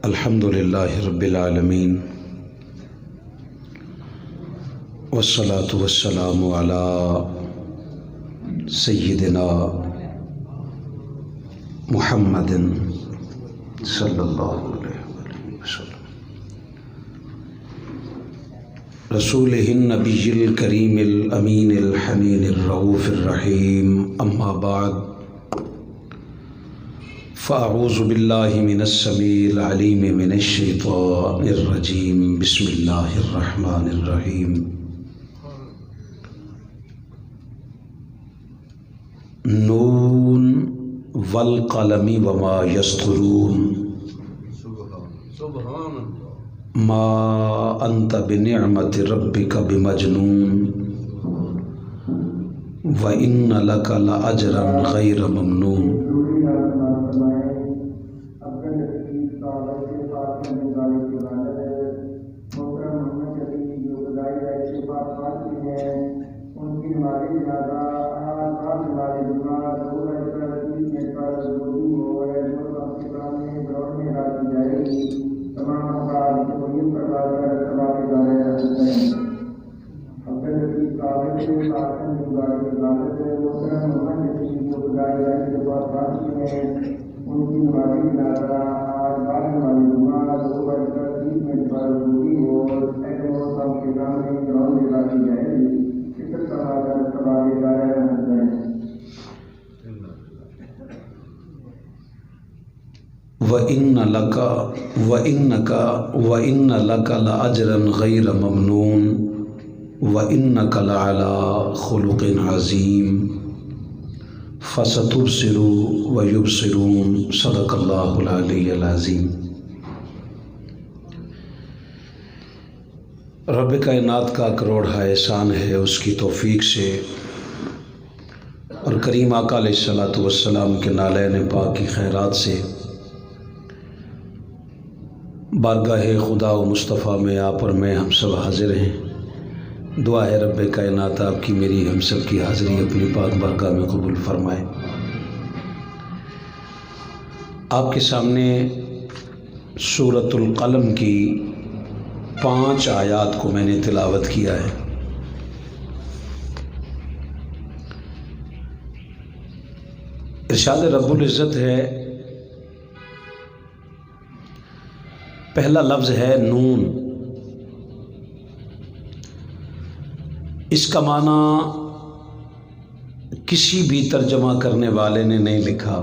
الحمدللہ رب العالمین والصلاة والسلام علی سیدنا محمد صلی اللہ علیہ وسلم رسولہ النبی الکریم الامین الحنین الرؤوف الرحیم اما بعد فاعوذ باللہ من السمیع العلیم من الشیطان الرجیم بسم اللہ الرحمن الرحیم نون والقلم وما یسطرون ما انت بنعمت ربک بمجنون وإن لک لأجرا غیر ممنون۔ وَإِنَّ لَكَ لَأَجْرًا غَيْرَ مَمْنُونٍ وَإِنَّكَ لَعَلَى خُلُقٍ عَظِيمٍ فَسَتُبْصِرُ وَيُبْصِرُونَ صدق اللہ العلی العظیم۔ رب کائنات کا کروڑا احسان ہے اس کی توفیق سے اور کریم آقا علیہ الصلوۃ والسلام کے نالین پاک کی خیرات سے بارگاہ خدا و مصطفیٰ میں آپ اور میں ہم سب حاضر ہیں۔ دعا ہے رب کائنات آپ کی میری ہم سب کی حاضری اپنی پاک بارگاہ میں قبول فرمائے۔ آپ کے سامنے سورۃ القلم کی 5 آیات کو میں نے تلاوت کیا ہے۔ ارشاد رب العزت ہے، پہلا لفظ ہے نون۔ اس کا معنی کسی بھی ترجمہ کرنے والے نے نہیں لکھا۔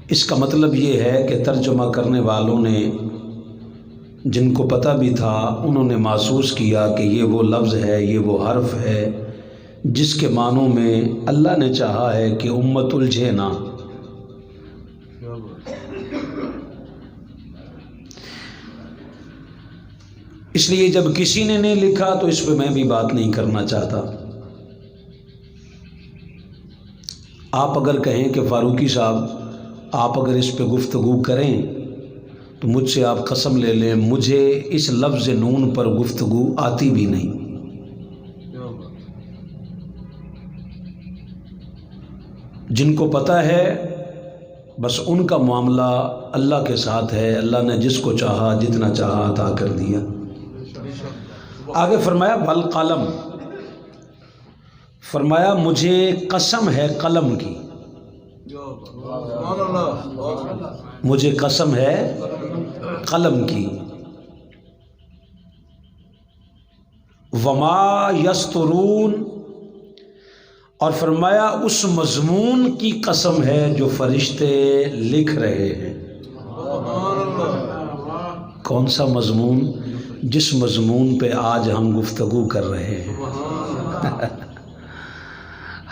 اس کا مطلب یہ ہے کہ ترجمہ کرنے والوں نے جن کو پتہ بھی تھا انہوں نے محسوس کیا کہ یہ وہ لفظ ہے، یہ وہ حرف ہے جس کے معنوں میں اللہ نے چاہا ہے کہ امت الجھے نہ۔ اس لیے جب کسی نے نہیں لکھا تو اس پہ میں بھی بات نہیں کرنا چاہتا۔ آپ اگر کہیں کہ فاروقی صاحب آپ اگر اس پہ گفتگو کریں تو مجھ سے آپ قسم لے لیں مجھے اس لفظ نون پر گفتگو آتی بھی نہیں۔ جن کو پتہ ہے بس ان کا معاملہ اللہ کے ساتھ ہے، اللہ نے جس کو چاہا جتنا چاہا عطا کر دیا۔ آگے فرمایا والقلم، فرمایا مجھے قسم ہے قلم کی، مجھے قسم ہے قلم کی۔ وما یسطرون، اور فرمایا اس مضمون کی قسم ہے جو فرشتے لکھ رہے ہیں۔ کون سا مضمون؟ جس مضمون پہ آج ہم گفتگو کر رہے ہیں۔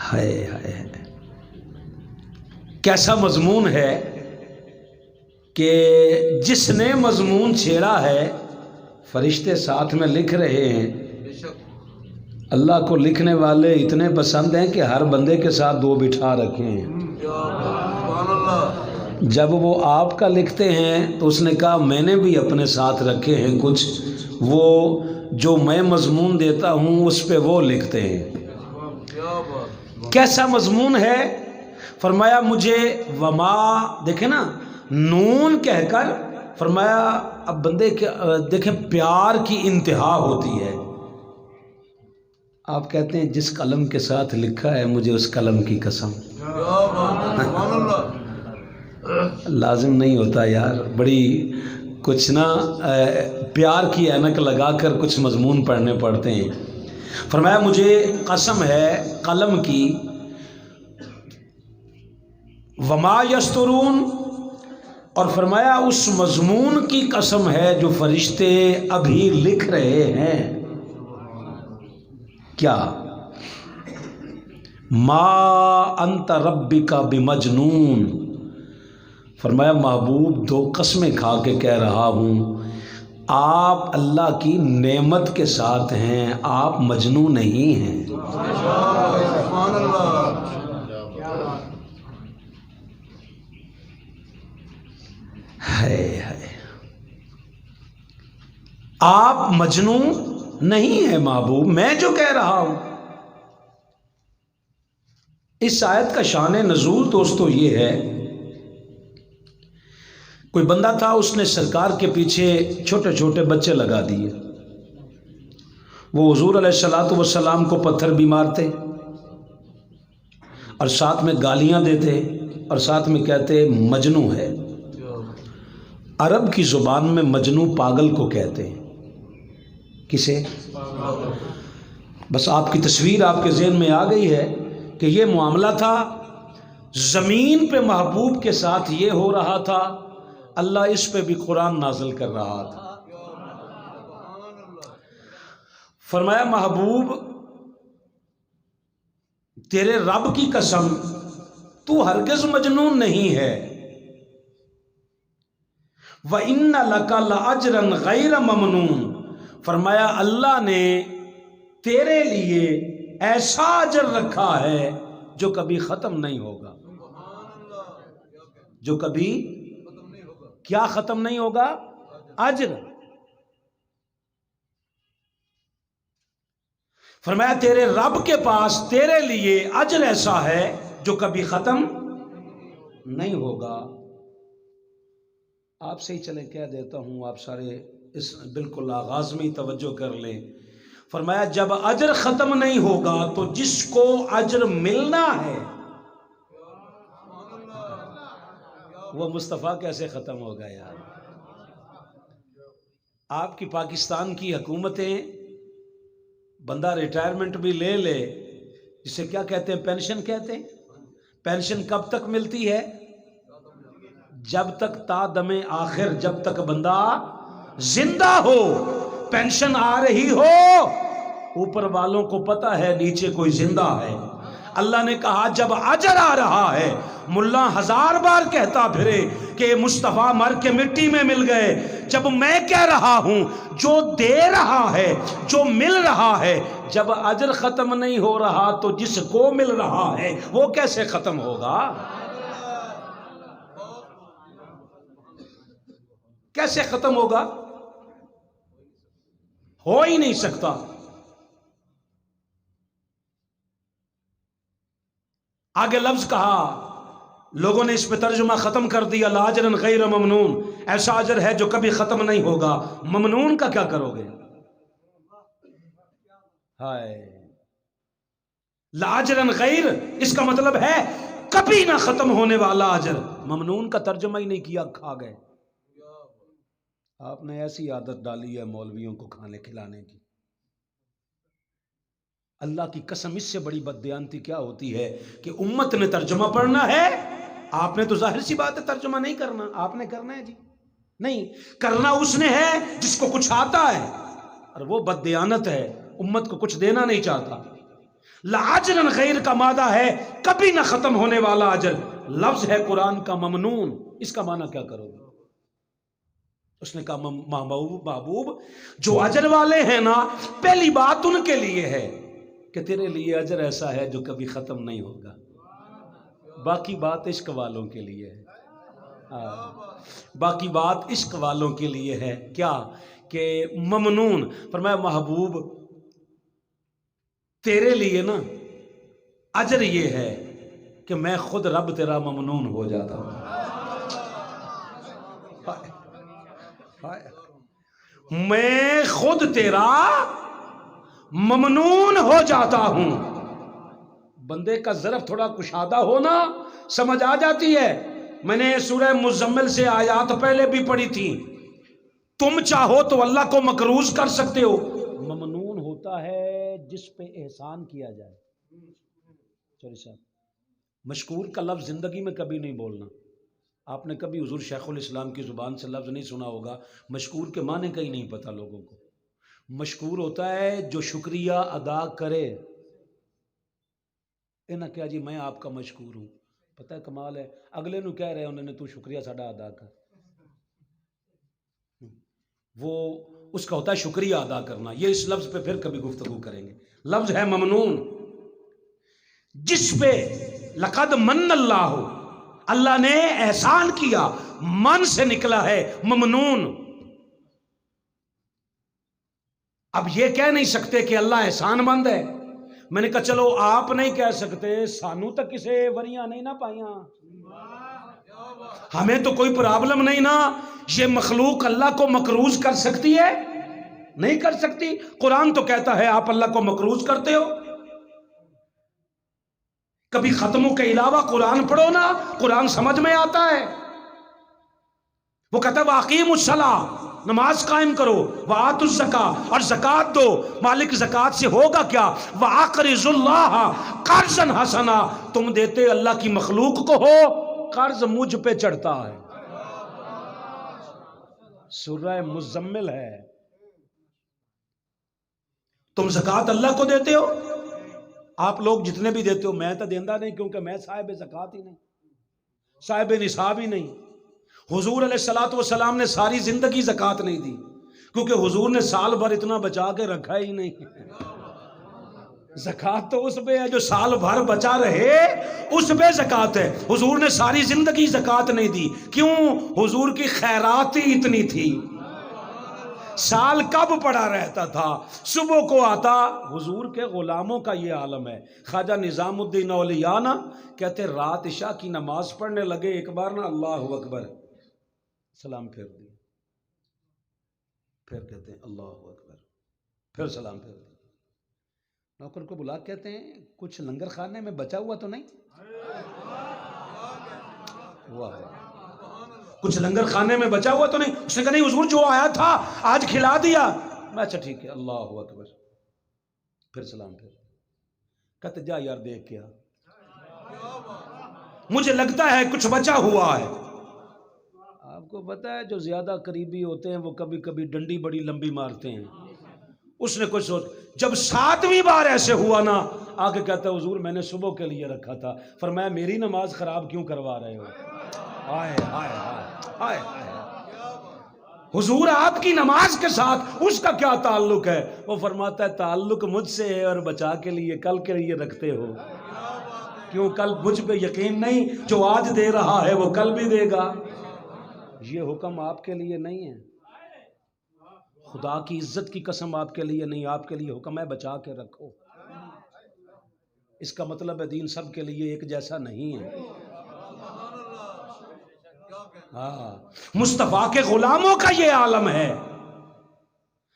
ہائے ہائے، کیسا مضمون ہے کہ جس نے مضمون چھیڑا ہے فرشتے ساتھ میں لکھ رہے ہیں۔ اللہ کو لکھنے والے اتنے پسند ہیں کہ ہر بندے کے ساتھ 2 بٹھا رکھے ہیں۔ جب وہ آپ کا لکھتے ہیں تو اس نے کہا میں نے بھی اپنے ساتھ رکھے ہیں کچھ، وہ جو میں مضمون دیتا ہوں اس پہ وہ لکھتے ہیں۔ کیسا مضمون ہے؟ فرمایا مجھے وما، دیکھیں نا نون کہہ کر فرمایا اب بندے کے دیکھیں پیار کی انتہا ہوتی ہے. آپ کہتے ہیں جس قلم کے ساتھ لکھا ہے مجھے اس قلم کی قسم. لازم نہیں ہوتا یار، بڑی کچھ نا پیار کی اینک لگا کر کچھ مضمون پڑھنے پڑتے ہیں. فرمایا مجھے قسم ہے قلم کی، وما یسترون، اور فرمایا اس مضمون کی قسم ہے جو فرشتے ابھی لکھ رہے ہیں. کیا؟ ما انت ربک بمجنون. فرمایا محبوب دو قسمیں کھا کے کہہ رہا ہوں، آپ اللہ کی نعمت کے ساتھ ہیں، آپ مجنون نہیں ہیں. سبحان اللہ. آپ مجنون نہیں ہیں محبوب، میں جو کہہ رہا ہوں. اس آیت کا شان نزول دوستو یہ ہے، کوئی بندہ تھا، اس نے سرکار کے پیچھے چھوٹے چھوٹے بچے لگا دیے. وہ حضور علیہ الصلوۃ والسلام کو پتھر بھی مارتے اور ساتھ میں گالیاں دیتے اور ساتھ میں کہتے مجنوں ہے. عرب کی زبان میں مجنوں پاگل کو کہتے ہیں. کسے؟ بس آپ کی تصویر آپ کے ذہن میں آ گئی ہے کہ یہ معاملہ تھا. زمین پہ محبوب کے ساتھ یہ ہو رہا تھا، اللہ اس پہ بھی قرآن نازل کر رہا تھا. فرمایا محبوب تیرے رب کی قسم تو ہرگز مجنون نہیں ہے. وَإِنَّ لَكَ لَأَجْرًا غَيْرَ مَمْنُونٍ. فرمایا اللہ نے تیرے لیے ایسا اجر رکھا ہے جو کبھی ختم نہیں ہوگا. جو کبھی کیا ختم نہیں ہوگا؟ اجر. فرمایا تیرے رب کے پاس تیرے لیے اجر ایسا ہے جو کبھی ختم نہیں ہوگا. آپ سے ہی چلے کہہ دیتا ہوں، آپ سارے اس بالکل آغاز میں ہی توجہ کر لیں. فرمایا جب اجر ختم نہیں ہوگا تو جس کو اجر ملنا ہے وہ مصطفیٰ کیسے ختم ہوگا یار. آپ کی پاکستان کی حکومتیں بندہ ریٹائرمنٹ بھی لے لے، جسے کیا کہتے ہیں؟ پینشن کہتے ہیں. پینشن کب تک ملتی ہے؟ جب تک تا دم آخر، جب تک بندہ زندہ ہو پینشن آ رہی ہو. اوپر والوں کو پتا ہے نیچے کوئی زندہ ہے. اللہ نے کہا جب اجر آ رہا ہے، ملا 1000 بار کہتا پھرے کہ مصطفیٰ مر کے مٹی میں مل گئے، جب میں کہہ رہا ہوں جو دے رہا ہے، جو مل رہا ہے، جب اجر ختم نہیں ہو رہا تو جس کو مل رہا ہے وہ کیسے ختم ہوگا؟ کیسے ختم ہوگا؟ ہو ہی نہیں سکتا. آگے لفظ کہا، لوگوں نے اس پہ ترجمہ ختم کر دیا لاجرن غیر ممنون. ایسا اجر ہے جو کبھی ختم نہیں ہوگا. ممنون کا کیا کرو گے؟ ہائے، لاجرن غیر اس کا مطلب ہے کبھی نہ ختم ہونے والا اجر. ممنون کا ترجمہ ہی نہیں کیا، کھا گئے. آپ نے ایسی عادت ڈالی ہے مولویوں کو کھانے کھلانے کی. اللہ کی قسم اس سے بڑی بددیانتی کیا ہوتی ہے کہ امت نے ترجمہ پڑھنا ہے. آپ نے تو ظاہر سی بات ہے ترجمہ نہیں کرنا. آپ نے کرنا ہے جی؟ نہیں کرنا اس نے ہے جس کو کچھ آتا ہے، اور وہ بددیانت ہے، امت کو کچھ دینا نہیں چاہتا. لاجرن غیر کا مادہ ہے کبھی نہ ختم ہونے والا اجر. لفظ ہے قرآن کا ممنون. اس کا معنی کیا کرو گے؟ اس نے کہا محبوب جو اجر والے ہیں نا، پہلی بات ان کے لیے ہے کہ تیرے لیے اجر ایسا ہے جو کبھی ختم نہیں ہوگا. باقی بات عشق والوں کے لیے ہے. باقی بات عشق والوں کے لیے ہے. کیا کہ ممنون. فرمایا محبوب تیرے لیے نا اجر یہ ہے کہ میں خود رب تیرا ممنون ہو جاتا ہوں. میں خود تیرا ممنون ہو جاتا ہوں. بندے کا ظرف تھوڑا کشادہ ہونا سمجھ آ جاتی ہے. میں نے سورہ مزمل سے آیات پہلے بھی پڑھی تھی. تم چاہو تو اللہ کو مقروض کر سکتے ہو. ممنون ہوتا ہے جس پہ احسان کیا جائے. چوری صاحب، مشکور کا لفظ زندگی میں کبھی نہیں بولنا. آپ نے کبھی حضور شیخ الاسلام کی زبان سے لفظ نہیں سنا ہوگا. مشکور کے معنی کا ہی نہیں پتا لوگوں کو. مشکور ہوتا ہے جو شکریہ ادا کرے. نہ کیا جی میں آپ کا مشکور ہوں. پتہ ہے کمال ہے، اگلے نو کہہ رہے انہوں نے تو شکریہ ساڈا ادا کر. وہ اس کا ہوتا ہے شکریہ ادا کرنا. یہ اس لفظ پہ پھر کبھی گفتگو کریں گے. لفظ ہے ممنون، جس پہ لقد من اللہ، اللہ نے احسان کیا. من سے نکلا ہے ممنون. اب یہ کہہ نہیں سکتے کہ اللہ احسان مند ہے. میں نے کہا چلو آپ نہیں کہہ سکتے، سانو تک کسے وریاں نہیں نہ پائیاں، ہمیں تو کوئی پرابلم نہیں نا. یہ مخلوق اللہ کو مقروض کر سکتی ہے؟ نہیں کر سکتی. قرآن تو کہتا ہے آپ اللہ کو مقروض کرتے ہو. کبھی ختموں کے علاوہ قرآن پڑھو نا، قرآن سمجھ میں آتا ہے. وہ کہتا ہے وَأَقِیمُوا الصَّلَاةَ، نماز قائم کرو، وَآتُوا الزَّکَاةَ، اور زکوٰۃ دو. مالک زکوٰۃ سے ہوگا کیا؟ وَأَقْرِضُوا اللَّهَ قَرْضًا حَسَنًا، تم دیتے اللہ کی مخلوق کو ہو، قرض مجھ پہ چڑھتا ہے. سورہ مزمل ہے. تم زکوٰۃ اللہ کو دیتے ہو. آپ لوگ جتنے بھی دیتے ہو، میں تو دیندہ نہیں، کیونکہ میں صاحب زکوٰۃ ہی نہیں، صاحب نصاب ہی نہیں. حضور علیہ الصلوۃ والسلام نے ساری زندگی زکوٰۃ نہیں دی، کیونکہ حضور نے سال بھر اتنا بچا کے رکھا ہی نہیں. زکوٰۃ تو اس پہ ہے جو سال بھر بچا رہے، اس پہ زکوٰۃ ہے. حضور نے ساری زندگی زکوٰۃ نہیں دی. کیوں؟ حضور کی خیرات ہی اتنی تھی. سال کب پڑا رہتا تھا، صبح کو آتا. حضور کے غلاموں کا یہ عالم ہے. خواجہ نظام الدین اولیاء نا کہتے رات عشاء کی نماز پڑھنے لگے، ایک بار نا اللہ اکبر، سلام پھیر دیا، پھر کہتے ہیں اللہ اکبر، پھر سلام پھیر دیا. نوکر کو بلا کہتے ہیں کچھ لنگر خانے میں بچا ہوا تو نہیں؟ واہ، کچھ لنگر خانے میں بچا ہوا تو نہیں؟ اس نے کہا نہیں حضور، جو آیا تھا آج کھلا دیا. میں اچھا ٹھیک ہے، اللہ اکبر، پھر سلام پھر. کہتے جا یار دیکھ کیا، مجھے لگتا ہے کچھ بچا ہوا ہے. آپ کو پتا ہے جو زیادہ قریبی ہوتے ہیں وہ کبھی کبھی ڈنڈی بڑی لمبی مارتے ہیں. اس نے کچھ سوچ، جب 7ویں بار ایسے ہوا نا، آگے کہتا ہے حضور میں نے صبح کے لیے رکھا تھا. فرمایا میری نماز خراب کیوں کروا رہے ہو؟ ہائے ہائے ہائے ہائے. حضور آپ کی نماز کے ساتھ اس کا کیا تعلق ہے؟ وہ فرماتا ہے تعلق مجھ سے ہے اور بچا کے لیے کل کے لیے رکھتے ہو. کیوں؟ کل مجھ پہ یقین نہیں، جو آج دے رہا ہے وہ کل بھی دے گا. یہ حکم آپ کے لیے نہیں ہے، خدا کی عزت کی قسم آپ کے لیے نہیں، آپ کے لیے حکم ہے بچا کے رکھو. اس کا مطلب ہے دین سب کے لیے ایک جیسا نہیں ہے. ہاں، مصطفیٰ کے غلاموں کا یہ عالم ہے.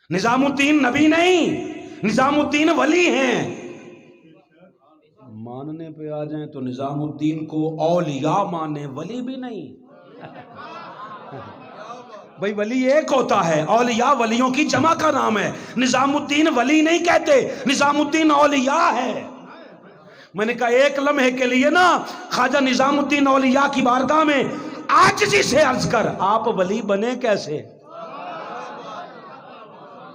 نظام الدین نبی نہیں، نظام الدین ولی ہیں. ماننے پہ آ جائیں تو نظام الدین کو اولیاء مانے، ولی بھی نہیں. بھئی ولی ایک ہوتا ہے، اولیاء ولیوں کی جمع کا نام ہے. نظام الدین ولی نہیں کہتے، نظام الدین اولیاء ہے. میں نے کہا ایک لمحے کے لیے نا خواجہ نظام الدین اولیاء کی بارگاہ میں عاجزی سے عرض کر، آپ ولی بنے کیسے؟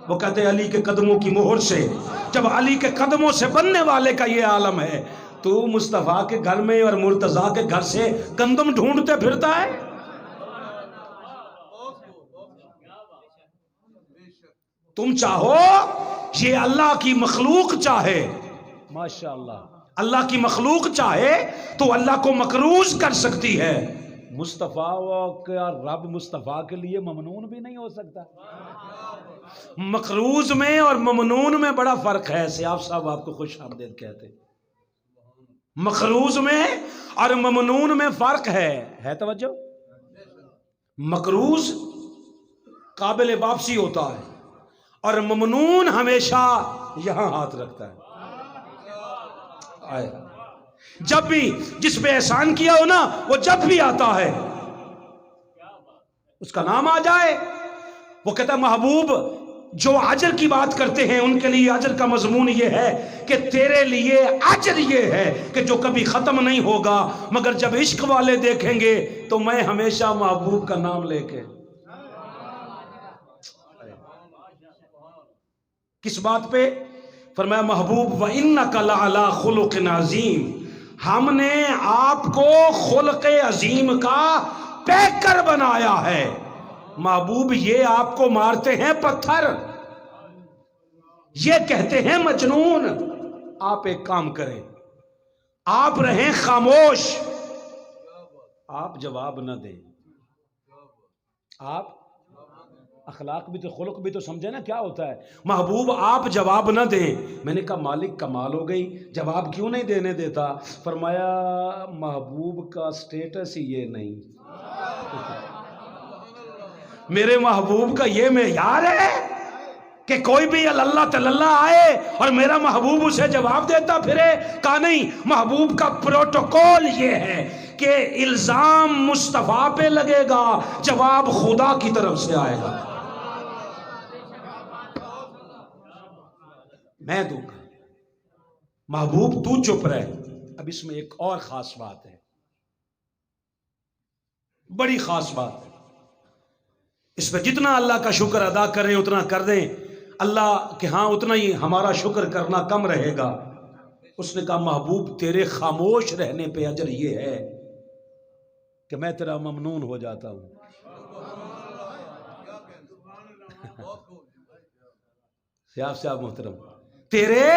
وہ کہتے علی کے قدموں کی مہر سے. جب علی کے قدموں سے بننے والے کا یہ عالم ہے، تو مصطفیٰ کے گھر میں اور مرتضیٰ کے گھر سے گندم ڈھونڈتے پھرتا ہے. تم چاہو یہ اللہ کی مخلوق چاہے، ماشاءاللہ اللہ کی مخلوق چاہے تو اللہ کو مقروض کر سکتی ہے. مصطفیٰ کا رب مصطفیٰ کے لیے ممنون بھی نہیں ہو سکتا. مقروض میں اور ممنون میں بڑا فرق ہے. سیاف صاحب آپ کو خوش آمدید کہتے. مقروض میں اور ممنون میں فرق ہے توجہ. مقروض قابل واپسی ہوتا ہے، اور ممنون ہمیشہ یہاں ہاتھ رکھتا ہے. آئے جب بھی جس پہ احسان کیا ہو نا وہ جب بھی آتا ہے اس کا نام آ جائے وہ کہتا ہے محبوب جو اجر کی بات کرتے ہیں ان کے لیے اجر کا مضمون یہ ہے کہ تیرے لیے اجر یہ ہے کہ جو کبھی ختم نہیں ہوگا مگر جب عشق والے دیکھیں گے تو میں ہمیشہ محبوب کا نام لے کے. کس بات پہ؟ فرمایا محبوب وَإِنَّكَ لَعَلَىٰ خُلُقٍ عَظِيمٍ، ہم نے آپ کو خلق عظیم کا پیکر بنایا ہے. محبوب یہ آپ کو مارتے ہیں پتھر، یہ کہتے ہیں مجنون. آپ ایک کام کریں، آپ رہیں خاموش، آپ جواب نہ دیں. آپ اخلاق بھی تو خلق بھی تو سمجھے نا کیا ہوتا ہے. محبوب آپ جواب نہ دیں. میں نے کہا مالک کمال ہو گئی، جواب کیوں نہیں دینے دیتا؟ فرمایا محبوب کا سٹیٹس ہی یہ نہیں. میرے محبوب کا یہ معیار ہے کہ کوئی بھی اللہ تعالی آئے اور میرا محبوب اسے جواب دیتا پھرے؟ کہا نہیں، محبوب کا پروٹوکول یہ ہے کہ الزام مصطفیٰ پہ لگے گا، جواب خدا کی طرف سے آئے گا. میں دوں گا. محبوب تو چپ رہے. اب اس میں ایک اور خاص بات ہے، بڑی خاص بات ہے. اس پہ جتنا اللہ کا شکر ادا کریں اتنا کر دیں، اللہ کہ ہاں اتنا ہی ہمارا شکر کرنا کم رہے گا. اس نے کہا محبوب تیرے خاموش رہنے پہ اجر یہ ہے کہ میں تیرا ممنون ہو جاتا ہوں. سیاف صاحب محترم، تیرے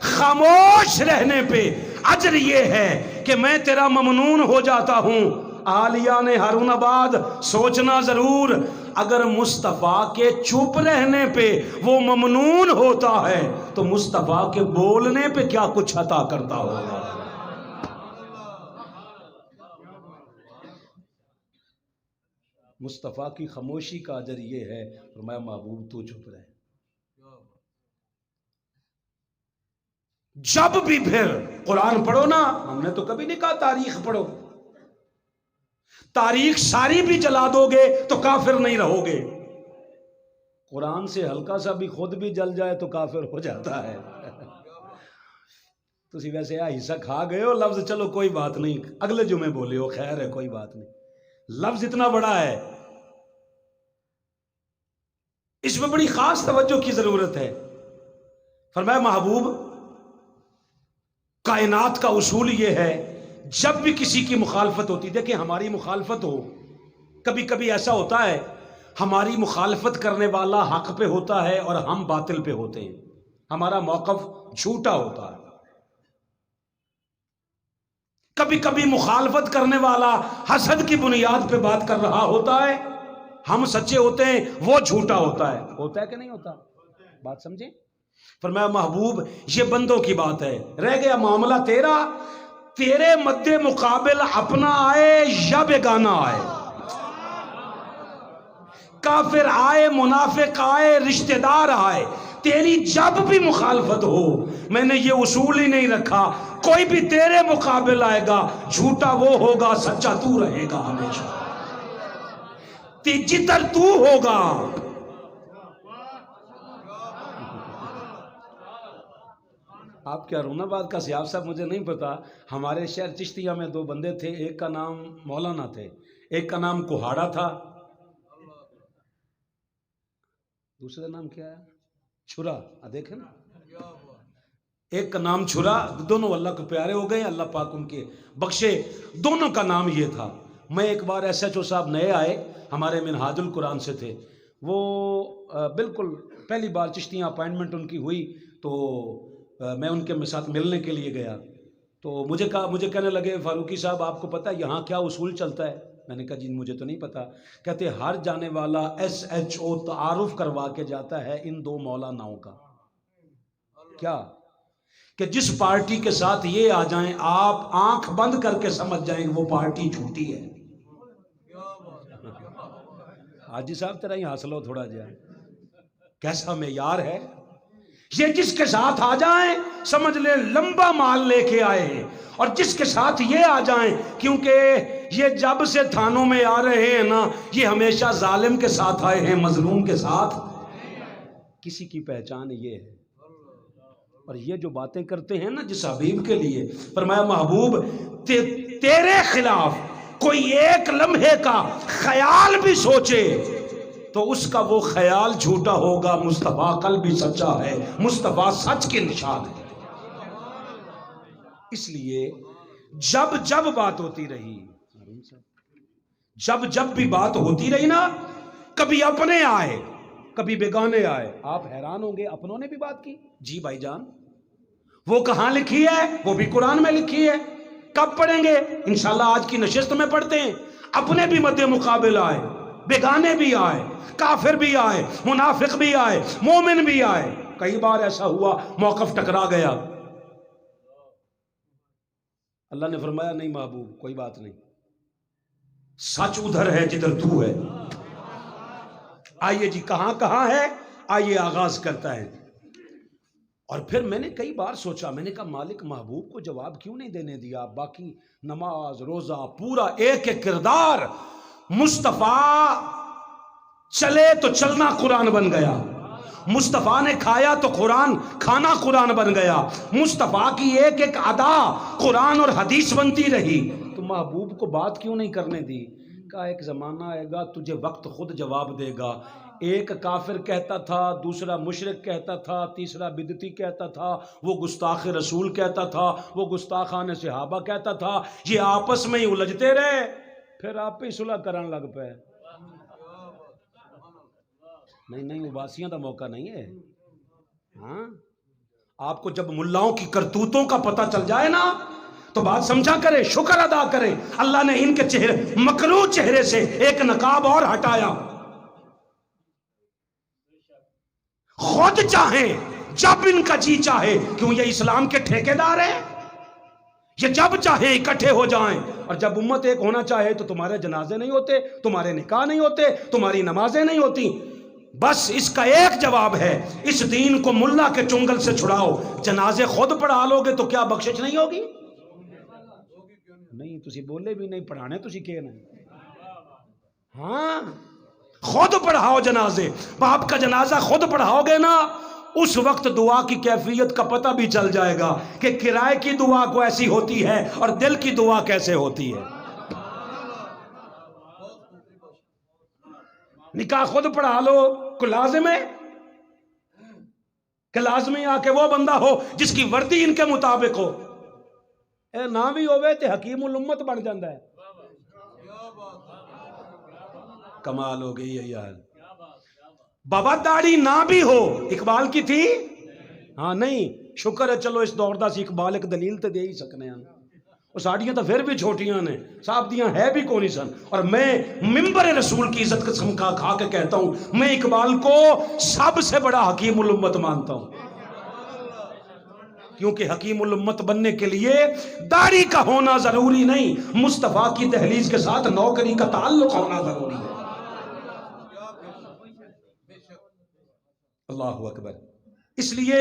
خاموش رہنے پہ اجر یہ ہے کہ میں تیرا ممنون ہو جاتا ہوں. اہلیان ہارون آباد سوچنا ضرور، اگر مصطفیٰ کے چپ رہنے پہ وہ ممنون ہوتا ہے تو مصطفیٰ کے بولنے پہ کیا کچھ عطا کرتا ہوگا. مصطفیٰ کی خاموشی کا اجر یہ ہے. فرمایا محبوب تو چپ رہے. جب بھی پھر قرآن پڑھو نا، ہم نے تو کبھی نہیں کہا تاریخ پڑھو، تاریخ ساری بھی جلا دو گے تو کافر نہیں رہو گے. قرآن سے ہلکا سا بھی خود بھی جل جائے تو کافر ہو جاتا ہے. تسی ویسے حصہ کھا گئے ہو لفظ، چلو کوئی بات نہیں، اگلے جمعے بولے ہو، خیر ہے کوئی بات نہیں. لفظ اتنا بڑا ہے، اس میں بڑی خاص توجہ کی ضرورت ہے. فرمایا محبوب کائنات کا اصول یہ ہے جب بھی کسی کی مخالفت ہوتی، دیکھیں ہماری مخالفت ہو، کبھی کبھی ایسا ہوتا ہے ہماری مخالفت کرنے والا حق پہ ہوتا ہے اور ہم باطل پہ ہوتے ہیں، ہمارا موقف جھوٹا ہوتا ہے. کبھی کبھی مخالفت کرنے والا حسد کی بنیاد پہ بات کر رہا ہوتا ہے، ہم سچے ہوتے ہیں، وہ جھوٹا ہوتا ہے. ہوتا ہے کہ نہیں ہوتا؟ بات سمجھیں. فرمایا محبوب یہ بندوں کی بات ہے، رہ گیا معاملہ تیرا. تیرے مد مقابل اپنا آئے یا بیگانہ آئے، کافر آئے، منافق آئے، رشتہ دار آئے، تیری جب بھی مخالفت ہو، میں نے یہ اصول ہی نہیں رکھا کوئی بھی تیرے مقابل آئے گا جھوٹا وہ ہوگا، سچا تو رہے گا ہمیشہ، جدھر تو ہوگا. آپ کیا رون آباد کا سیاف صاحب مجھے نہیں پتا، ہمارے شہر چشتیہ میں دو بندے تھے، ایک کا نام مولانا تھے، ایک کا نام کوہاڑا تھا، دوسرا نام کیا ہے؟ چھرا. دیکھیں نا، ایک کا نام چھرا. دونوں اللہ کو پیارے ہو گئے، اللہ پاک ان کے بخشے. دونوں کا نام یہ تھا. میں ایک بار ایس ایچ او صاحب نئے آئے، ہمارے منہاج القرآن سے تھے، وہ بالکل پہلی بار چشتیاں اپائنٹمنٹ ان کی ہوئی تو میں ان کے ساتھ ملنے کے لیے گیا تو مجھے کہنے لگے فاروقی صاحب آپ کو پتہ ہے یہاں کیا اصول چلتا ہے؟ میں نے کہا جی مجھے تو نہیں پتا. کہتے ہر جانے والا ایس ایچ او تعارف کروا کے جاتا ہے ان دو مولاناؤں کا. کیا کہ جس پارٹی کے ساتھ یہ آ جائیں آپ آنکھ بند کر کے سمجھ جائیں وہ پارٹی جھوٹی ہے. حاجی صاحب تیرا ہی حاصل ہو تھوڑا جا. کیسا معیار ہے یہ، جس کے ساتھ آ جائیں سمجھ لیں لمبا مال لے کے آئے ہیں، اور جس کے ساتھ یہ آ جائیں، کیونکہ یہ جب سے تھانوں میں آ رہے ہیں نا، یہ ہمیشہ ظالم کے ساتھ آئے ہیں، مظلوم کے ساتھ کسی کی پہچان یہ ہے۔ اور یہ جو باتیں کرتے ہیں نا جس حبیب کے لیے، فرمایا محبوب تیرے خلاف کوئی ایک لمحے کا خیال بھی سوچے تو اس کا وہ خیال جھوٹا ہوگا، مصطفیٰ قلب بھی سچا ہے، مصطفیٰ سچ کی نشان ہے۔ اس لیے جب جب بات ہوتی رہی، جب بھی بات ہوتی رہی نا، کبھی اپنے آئے کبھی بیگانے آئے، آپ حیران ہوں گے اپنوں نے بھی بات کی؟ جی بھائی جان، وہ کہاں لکھی ہے؟ وہ بھی قرآن میں لکھی ہے۔ کب پڑھیں گے؟ انشاءاللہ آج کی نشست میں پڑھتے ہیں۔ اپنے بھی مد مقابل آئے، بیگانے بھی آئے، کافر بھی آئے، منافق بھی آئے، مومن بھی آئے۔ کئی بار ایسا ہوا موقف ٹکرا گیا، اللہ نے فرمایا نہیں محبوب کوئی بات نہیں، سچ ادھر ہے جدھر تو ہے۔ آئیے جی، کہاں کہاں ہے؟ آئیے آغاز کرتا ہے۔ اور پھر میں نے کئی بار سوچا، میں نے کہا مالک محبوب کو جواب کیوں نہیں دینے دیا؟ باقی نماز روزہ پورا ایک ایک کردار، مصطفیٰ چلے تو چلنا قرآن بن گیا، مصطفیٰ نے کھایا تو قرآن کھانا قرآن بن گیا، مصطفیٰ کی ایک ایک ادا قرآن اور حدیث بنتی رہی، تو محبوب کو بات کیوں نہیں کرنے دی؟ کہا ایک زمانہ آئے گا تجھے وقت خود جواب دے گا۔ ایک کافر کہتا تھا، دوسرا مشرک کہتا تھا، تیسرا بدعتی کہتا تھا، وہ گستاخ رسول کہتا تھا، وہ گستاخان صحابہ کہتا تھا، یہ آپس میں ہی الجھتے رہے، پھر آپ ہی صلح کرن لگ پے۔ نہیں اباسیاں دا موقع نہیں ہے۔ ہاں، آپ کو جب ملاؤں کی کرتوتوں کا پتہ چل جائے نا تو بات سمجھا کرے، شکر ادا کرے، اللہ نے ان کے چہرے مکروہ چہرے سے ایک نقاب اور ہٹایا۔ خود چاہیں جب ان کا جی چاہے، کیوں یہ اسلام کے ٹھیکیدار ہیں؟ یہ جب چاہے اکٹھے ہو جائیں، اور جب امت ایک ہونا چاہے تو تمہارے جنازے نہیں ہوتے، تمہارے نکاح نہیں ہوتے، تمہاری نمازیں نہیں ہوتی۔ بس اس کا ایک جواب ہے، اس دین کو ملا کے چنگل سے چھڑاؤ۔ جنازے خود پڑھا لو گے تو کیا بخشش نہیں ہوگی؟ نہیں تسی بولے بھی نہیں، پڑھانے تسی کہے نہیں۔ ہاں، خود پڑھاؤ جنازے، باپ کا جنازہ خود پڑھاؤ گے نا، اس وقت دعا کی کیفیت کا پتہ بھی چل جائے گا کہ کرائے کی دعا کو ایسی ہوتی ہے اور دل کی دعا کیسے ہوتی ہے۔ نکاح خود پڑھا لو، کوئی لازم ہے کہ لازمی آ کے وہ بندہ ہو جس کی وردی ان کے مطابق ہو؟ اے نہ بھی ہوئے تے حکیم الامت بن جاندہ ہے۔ کمال ہو گئی ہے یار۔ بابا داڑھی نہ بھی ہو، اقبال کی تھی؟ ہاں نہیں، شکر ہے چلو اس دور دا سی اقبال ایک دلیل تے دے ہی سکنے ہیں، اور ساڑیاں تو پھر بھی چھوٹیاں نے، صاحب دیاں ہے بھی کونی سن۔ اور میں ممبر رسول کی عزت قسم کھا کے کہتا ہوں، میں اقبال کو سب سے بڑا حکیم الامت مانتا ہوں، کیونکہ حکیم الامت بننے کے لیے داڑھی کا ہونا ضروری نہیں، مصطفیٰ کی دہلیز کے ساتھ نوکری کا تعلق ہونا ضروری ہے۔ اللہ اکبر۔ اس لیے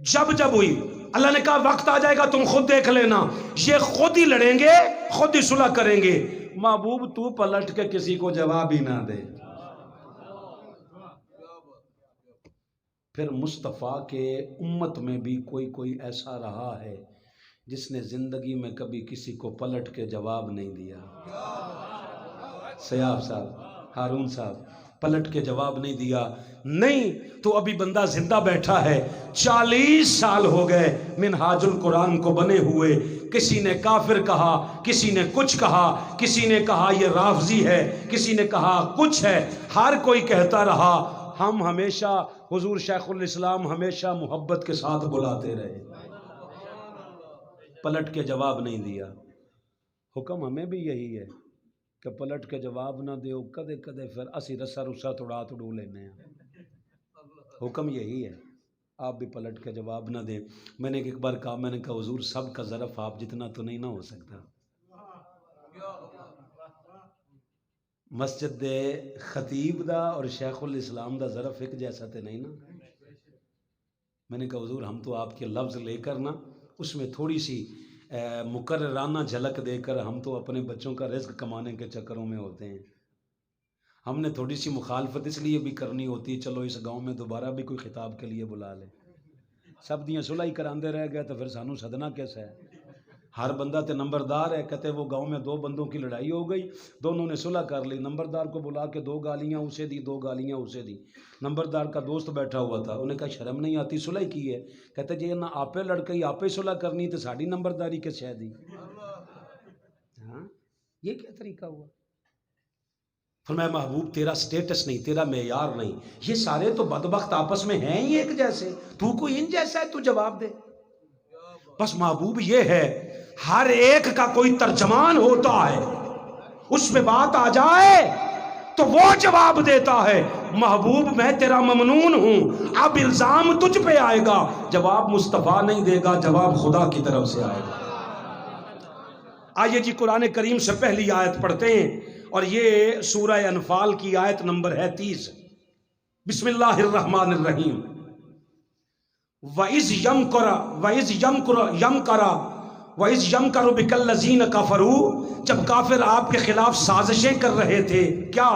جب ہوئی، اللہ نے کہا وقت آ جائے گا تم خود دیکھ لینا، یہ خود ہی لڑیں گے، خود ہی صلح کریں گے۔ محبوب تو پلٹ کے کسی کو جواب ہی نہ دے۔ پھر مصطفیٰ کے امت میں بھی کوئی ایسا رہا ہے جس نے زندگی میں کبھی کسی کو پلٹ کے جواب نہیں دیا۔ سیاف صاحب، ہارون صاحب، پلٹ کے جواب نہیں دیا۔ نہیں تو ابھی بندہ زندہ بیٹھا ہے، 40 سال ہو گئے منہاج القرآن کو بنے ہوئے، کسی نے کافر کہا، کسی نے کچھ کہا، کسی نے کہا یہ رافضی ہے، کسی نے کہا کچھ ہے، ہر کوئی کہتا رہا۔ ہم ہمیشہ حضور شیخ الاسلام ہمیشہ محبت کے ساتھ بلاتے رہے، پلٹ کے جواب نہیں دیا۔ حکم ہمیں بھی یہی ہے کہ پلٹ کے جواب نہ دیو، کدے کدے پھر اسی رسا رسا توڑا لینے ہیں۔ حکم یہی ہے، آپ بھی پلٹ کے جواب نہ دیں۔ میں نے ایک بار کہا، میں نے کہا حضور سب کا ظرف آپ جتنا تو نہیں نہ ہو سکتا۔ مسجد دے خطیب دا اور شیخ الاسلام دا ظرف ایک جیسا تے نہیں نا. میں نے کہا حضور ہم تو آپ کے لفظ لے کر نا اس میں تھوڑی سی مقررانہ جھلک دے کر ہم تو اپنے بچوں کا رزق کمانے کے چکروں میں ہوتے ہیں. ہم نے تھوڑی سی مخالفت اس لیے بھی کرنی ہوتی ہے چلو اس گاؤں میں دوبارہ بھی کوئی خطاب کے لیے بلا لے. سب دیاں صلح ہی کراندے رہ گئے تو پھر سانو صدنا کیسا ہے. ہر بندہ تے نمبردار ہے. کہتے وہ گاؤں میں دو بندوں کی لڑائی ہو گئی, دونوں نے صلح کر لی, نمبردار کو بلا کے 2 گالیاں اسے دی 2 گالیاں اسے دی. نمبردار کا دوست بیٹھا ہوا تھا, انہیں کہا شرم نہیں آتی صلح کی ہے. کہتے جی نہ آپے لڑکئی آپے صلح کرنی تو ساڑی نمبرداری کے شہ دی. ہاں یہ کیا طریقہ ہوا. فرمایا محبوب تیرا سٹیٹس نہیں, تیرا معیار نہیں, یہ سارے تو بدبخت آپس میں ہیں ہی ایک جیسے, تو کوئی ان جیسا ہے تو جواب دے. بس محبوب یہ ہے ہر ایک کا کوئی ترجمان ہوتا ہے, اس پہ بات آ جائے تو وہ جواب دیتا ہے. محبوب میں تیرا ممنون ہوں, اب الزام تجھ پہ آئے گا, جواب مصطفیٰ نہیں دے گا, جواب خدا کی طرف سے آئے گا. آئیے جی قرآن کریم سے پہلی آیت پڑھتے ہیں اور یہ سورہ انفال کی آیت نمبر ہے 30. بسم اللہ الرحمن الرحیم. وَإِذْ يَمْكَرُ بِكَ الَّذِينَ كَفَرُوا, جب کافر آپ کے خلاف سازشیں کر رہے تھے, کیا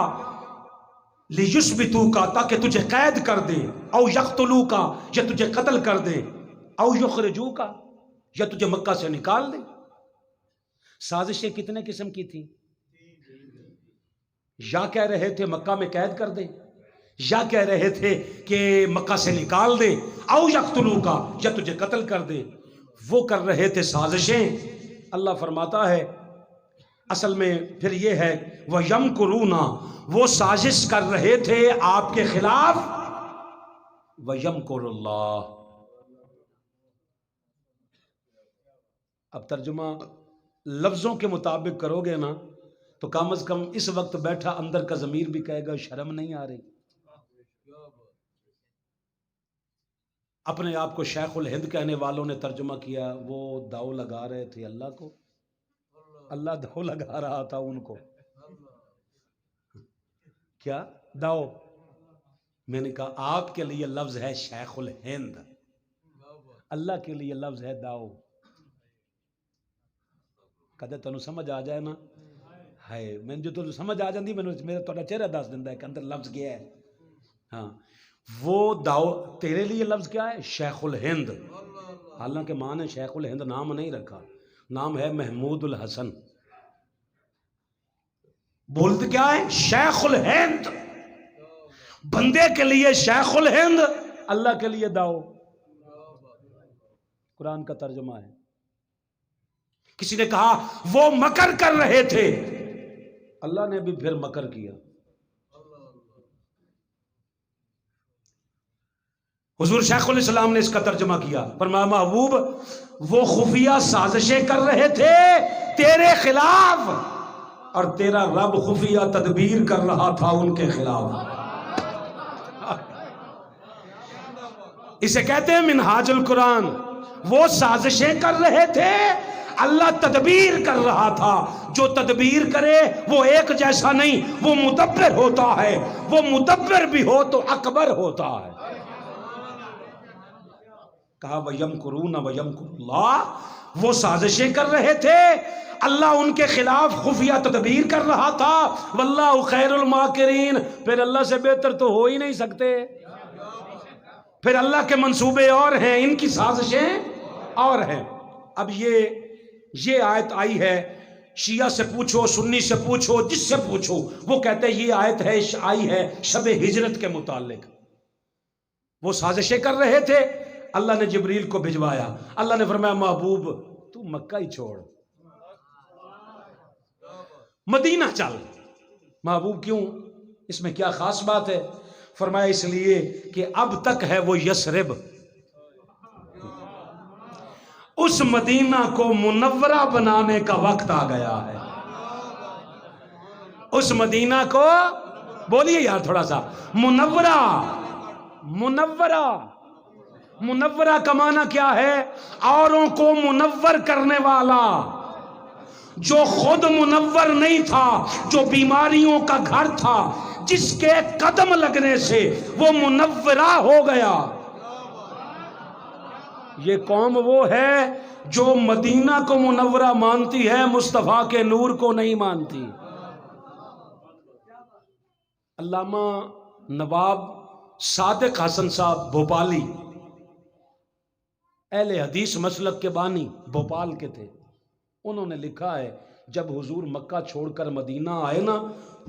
لِيُثْبِتُوكَ, تاکہ تجھے قید کر دیں, او يَقْتُلُوكَ, یا تجھے قتل کر دیں, او يُخْرِجُوكَ, یا تجھے مکہ سے نکال دیں. سازشیں کتنے قسم کی تھیں؟ یا کہہ رہے تھے مکہ میں قید کر دیں, یا کہہ رہے تھے کہ مکہ سے نکال دیں, او یقتلوکا, یا تجھے قتل کر دیں. وہ کر رہے تھے سازشیں. اللہ فرماتا ہے اصل میں پھر یہ ہے وَيَمْكُرُونَ, وہ سازش کر رہے تھے آپ کے خلاف, وَيَمْكُرُ اللَّهُ. اب ترجمہ لفظوں کے مطابق کرو گے نا تو کم از کم اس وقت بیٹھا اندر کا ضمیر بھی کہے گا شرم نہیں آ رہی. اپنے آپ کو شیخ الہند کہنے والوں نے ترجمہ کیا وہ داؤ لگا رہے تھے اللہ کو, اللہ داؤ لگا رہا تھا ان کو. کیا داؤ؟ میں نے کہا آپ کے لیے لفظ ہے شیخ الہند, اللہ کے لیے لفظ ہے داؤ. کہتے تنوں سمجھ آ جائے نا ہے, میں جو تو سمجھ آ جاندی میرا تھوڑا چہرہ دس دیندا ہے کہ اندر لفظ کیا ہے. ہاں وہ داؤ تیرے لیے لفظ کیا ہے؟ شیخ الہند. حالانکہ ماں نے شیخ الہند نام نہیں رکھا, نام ہے محمود الحسن. بولتے کیا ہے؟ شیخ الہند. بندے کے لیے شیخ الہند, اللہ کے لیے داؤ. قرآن کا ترجمہ ہے. کسی نے کہا وہ مکر کر رہے تھے, اللہ نے بھی پھر مکر کیا. حضور شیخ الاسلام نے اس کا ترجمہ کیا, فرمایا محبوب وہ خفیہ سازشیں کر رہے تھے تیرے خلاف, اور تیرا رب خفیہ تدبیر کر رہا تھا ان کے خلاف. اسے کہتے ہیں منہاج القرآن. وہ سازشیں کر رہے تھے, اللہ تدبیر کر رہا تھا. جو تدبیر کرے وہ ایک جیسا نہیں, وہ مدبر ہوتا ہے. وہ مدبر بھی ہو تو اکبر ہوتا ہے. کہا وَيَمْكُرُونَ وَيَمْكُرُ اللَّهُ, وہ سازشیں کر رہے تھے, اللہ ان کے خلاف خفیہ تدبیر کر رہا تھا. واللہ خیر الماکرین, پھر اللہ سے بہتر تو ہو ہی نہیں سکتے. پھر اللہ کے منصوبے اور ہیں, ان کی سازشیں اور ہیں. اب یہ آیت آئی ہے, شیعہ سے پوچھو, سنی سے پوچھو, جس سے پوچھو, وہ کہتے ہیں یہ آیت ہے آئی ہے شب ہجرت کے متعلق. وہ سازشیں کر رہے تھے, اللہ نے جبریل کو بھجوایا. اللہ نے فرمایا محبوب تو مکہ ہی چھوڑ, مدینہ چل. محبوب کیوں, اس میں کیا خاص بات ہے؟ فرمایا اس لیے کہ اب تک ہے وہ یثرب, اس مدینہ کو منورہ بنانے کا وقت آ گیا ہے. اس مدینہ کو بولیے یار تھوڑا سا, منورہ. منورہ, منورہ کا معنی کیا ہے؟ اوروں کو منور کرنے والا, جو خود منور نہیں تھا، جو بیماریوں کا گھر تھا، جس کے قدم لگنے سے وہ منورہ ہو گیا. یہ قوم وہ ہے جو مدینہ کو منورہ مانتی ہے، مصطفیٰ کے نور کو نہیں مانتی. علامہ نواب صادق حسن صاحب بھوپالی، اہل حدیث مسلک کے بانی، بھوپال کے تھے. انہوں نے لکھا ہے جب حضور مکہ چھوڑ کر مدینہ آئے نا،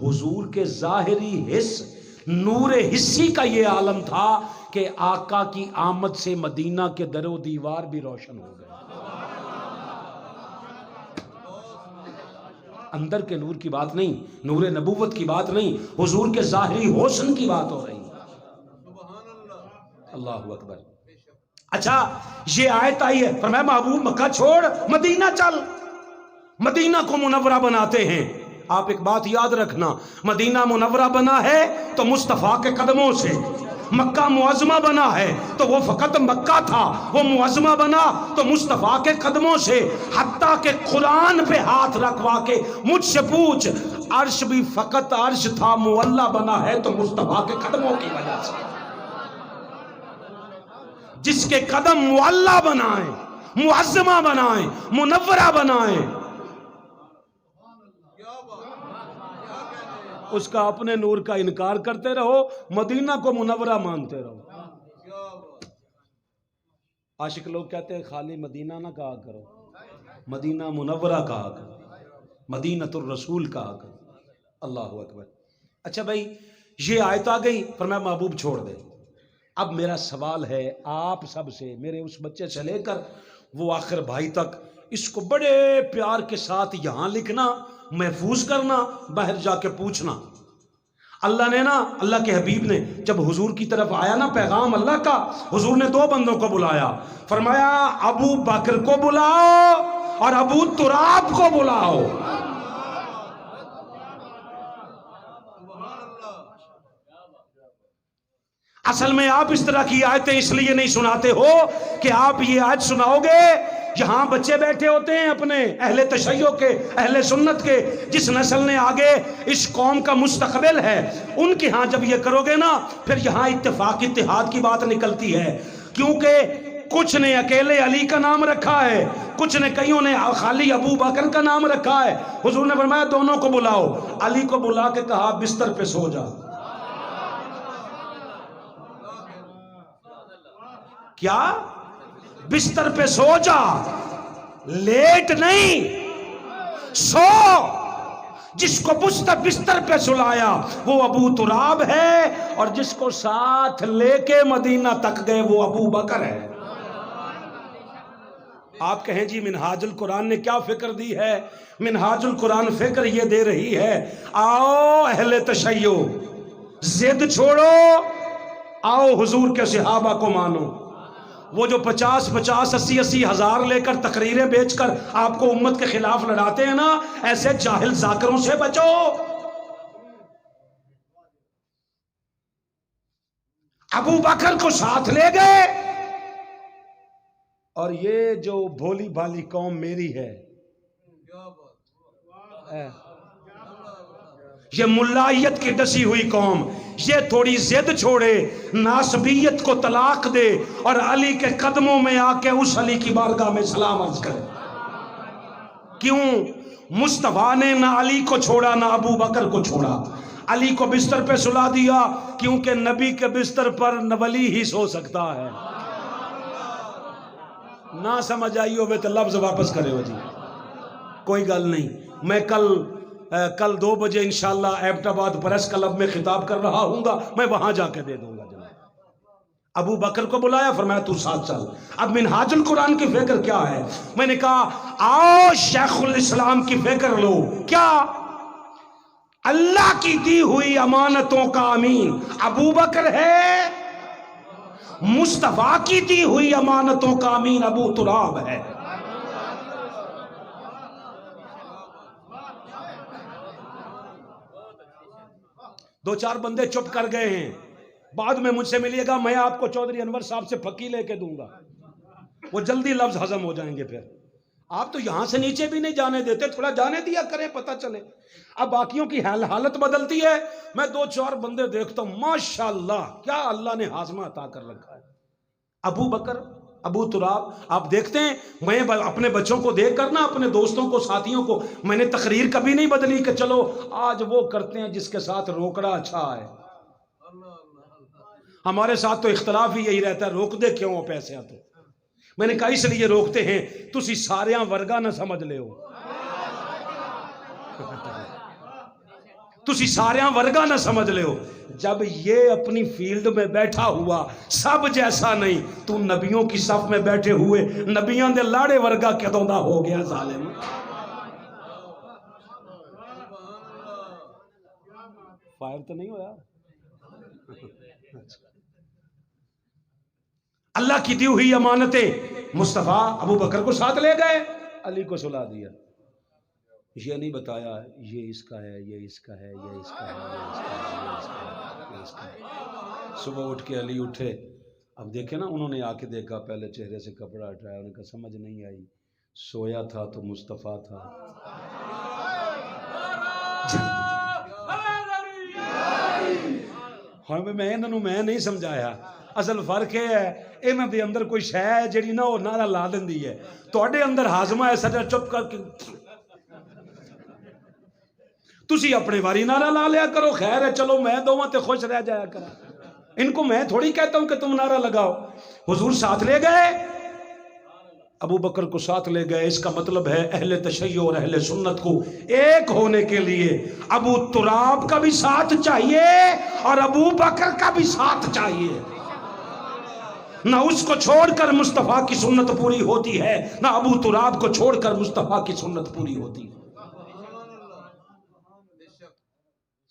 حضور کے ظاہری حس، نور حسی کا یہ عالم تھا کہ آقا کی آمد سے مدینہ کے در و دیوار بھی روشن ہو گئے. اندر کے نور کی بات نہیں، نور نبوت کی بات نہیں، حضور کے ظاہری حسن کی بات ہو رہی. اللہ اکبر. اچھا یہ آیت آئی ہے، فرمایا محبوب مکہ چھوڑ مدینہ چل، مدینہ کو منورہ بناتے ہیں. آپ ایک بات یاد رکھنا، مدینہ منورہ بنا ہے تو مصطفیٰ کے قدموں سے، مکہ معظمہ بنا ہے تو وہ فقط مکہ تھا، وہ معظمہ بنا تو مصطفیٰ کے قدموں سے. حتیٰ کہ قرآن پہ ہاتھ رکھوا کے مجھ سے پوچھ، عرش بھی فقط عرش تھا، معلّہ بنا ہے تو مصطفیٰ کے قدموں کی وجہ سے. جس کے قدم معلّہ بنائیں، معظمہ بنائیں، منورہ بنائیں، اس کا اپنے نور کا انکار کرتے رہو، مدینہ کو منورہ مانتے رہو. عاشق لوگ کہتے ہیں خالی مدینہ نہ کہا کرو، مدینہ منورہ کہا کرو، مدینۃ الرسول کہا کرو. اللہ اکبر. اچھا بھائی یہ آیت آ گئی، فرمایا محبوب چھوڑ دے. اب میرا سوال ہے آپ سب سے، میرے اس بچے سے لے کر وہ آخر بھائی تک، اس کو بڑے پیار کے ساتھ یہاں لکھنا، محفوظ کرنا، باہر جا کے پوچھنا. اللہ نے نا، اللہ کے حبیب نے جب حضور کی طرف آیا نا پیغام اللہ کا، حضور نے دو بندوں کو بلایا، فرمایا ابو بکر کو بلاؤ اور ابو تراب کو بلاؤ. اصل میں آپ اس طرح کی آیتیں اس لیے نہیں سناتے ہو کہ آپ یہ آیت سناؤ گے، یہاں بچے بیٹھے ہوتے ہیں اپنے اہل تشیع کے، اہل سنت کے، جس نسل نے آگے اس قوم کا مستقبل ہے، ان کے ہاں جب یہ کرو گے نا، پھر یہاں اتفاق اتحاد کی بات نکلتی ہے. کیونکہ کچھ نے اکیلے علی کا نام رکھا ہے، کچھ نے کئیوں نے خالی ابو بکر کا نام رکھا ہے. حضور نے فرمایا دونوں کو بلاؤ. علی کو بلا کے کہا بستر پہ سو جا. کیا؟ بستر پہ سو جا، لیٹ نہیں، سو. جس کو بستر پہ سلایا وہ ابو تراب ہے، اور جس کو ساتھ لے کے مدینہ تک گئے وہ ابو بکر ہے. آپ کہیں جی منہاج القرآن نے کیا فکر دی ہے؟ منہاج القرآن فکر یہ دے رہی ہے، آؤ اہل تشیع ضد چھوڑو، آؤ حضور کے صحابہ کو مانو. وہ جو 50 80 ہزار لے کر تقریریں بیچ کر آپ کو امت کے خلاف لڑاتے ہیں نا، ایسے جاہل ذاکروں سے بچو. ابو بکر کو ساتھ لے گئے. اور یہ جو بھولی بھالی قوم میری ہے، یہ ملائیت کی ڈسی ہوئی قوم، یہ تھوڑی ضد چھوڑے، ناسبیت کو طلاق دے اور علی کے قدموں میں آ کے اس علی کی بارگاہ میں سلام عرض کرے. کیوں؟ مصطفیٰ نے نہ علی کو چھوڑا نہ ابو بکر کو چھوڑا. علی کو بستر پہ سلا دیا کیونکہ نبی کے بستر پر ولی ہی سو سکتا ہے. نہ سمجھ آئی ہوئے تو لفظ واپس کرے ہو جی، کوئی گل نہیں. میں کل 2 بجے انشاءاللہ ایبٹ آباد پریس کلب میں خطاب کر رہا ہوں گا، میں وہاں جا کے دے دوں گا. جناب ابو بکر کو بلایا، فرمایا تو ساتھ چل. اب منہاج القرآن کی فکر کیا ہے؟ میں نے کہا آؤ شیخ الاسلام کی فکر لو. کیا؟ اللہ کی دی ہوئی امانتوں کا امین ابو بکر ہے، مصطفیٰ کی دی ہوئی امانتوں کا امین ابو تراب ہے. دو چار بندے چپ کر گئے ہیں، بعد میں مجھ سے ملیے گا، میں آپ کو چودھری انور صاحب سے پھکی لے کے دوں گا، وہ جلدی لفظ ہضم ہو جائیں گے. پھر آپ تو یہاں سے نیچے بھی نہیں جانے دیتے، تھوڑا جانے دیا کریں پتہ چلے۔ اب باقیوں کی حالت بدلتی ہے، میں 2-4 بندے دیکھتا ہوں ماشاءاللہ کیا اللہ نے ہاضمہ عطا کر رکھا ہے۔ ابو بکر، ابو تراب، آپ دیکھتے ہیں، میں اپنے بچوں کو دیکھ کر نا، اپنے دوستوں کو، ساتھیوں کو، میں نے تقریر کبھی نہیں بدلی کہ چلو آج وہ کرتے ہیں جس کے ساتھ روکڑا اچھا ہے۔ ہمارے ساتھ تو اختلاف ہی یہی رہتا ہے، روک دے کیوں پیسے تو میں نے کہا اس لیے روکتے ہیں تسی ساریاں ورگا نہ سمجھ لے ہو، تسی ساریاں ورگا نہ سمجھ لے ہو۔ جب یہ اپنی فیلڈ میں بیٹھا ہوا سب جیسا نہیں، تو نبیوں کی صف میں بیٹھے ہوئے نبیوں دے لاڑے ورگا کدوں دا ہو گیا ظالم۔ فائر تو نہیں ہوا؟ اللہ کی دی ہوئی امانتیں مصطفیٰ ابو بکر کو ساتھ لے گئے، علی کو سلا دیا، یہ نہیں بتایا یہ اس کا ہے، یہ اس کا ہے، یہ اس کا ہے، یہ اس کا ہے، یہ اس کا ہے، یہ اس کا ہے۔ صبح اٹھ کے علی اٹھے، اب دیکھیں نا، انہوں نے آ کے دیکھا، پہلے چہرے سے کپڑا ہٹایا، انہوں نے کہا سمجھ نہیں آئی، سویا تھا تو مصطفیٰ تھا۔ ہاں میں انہوں میں نہیں سمجھایا، اصل فرق یہ ہے انہوں دے اندر کوئی شے ہے جڑی نہ وہ نعرہ لا دیندی ہے، تواڈے اندر ہاضمہ ہے سجا چپ کر کے تسی اپنے واری نعرہ لا لیا کرو، خیر ہے چلو میں دو تے خوش رہ جایا کرا، ان کو میں تھوڑی کہتا ہوں کہ تم نعرہ لگاؤ۔ حضور ساتھ لے گئے، ابو بکر کو ساتھ لے گئے، اس کا مطلب ہے اہل تشیع اور اہل سنت کو ایک ہونے کے لیے ابو تراب کا بھی ساتھ چاہیے اور ابو بکر کا بھی ساتھ چاہیے۔ نہ اس کو چھوڑ کر مصطفیٰ کی سنت پوری ہوتی ہے، نہ ابو تراب کو چھوڑ کر مصطفیٰ کی سنت پوری ہوتی ہے۔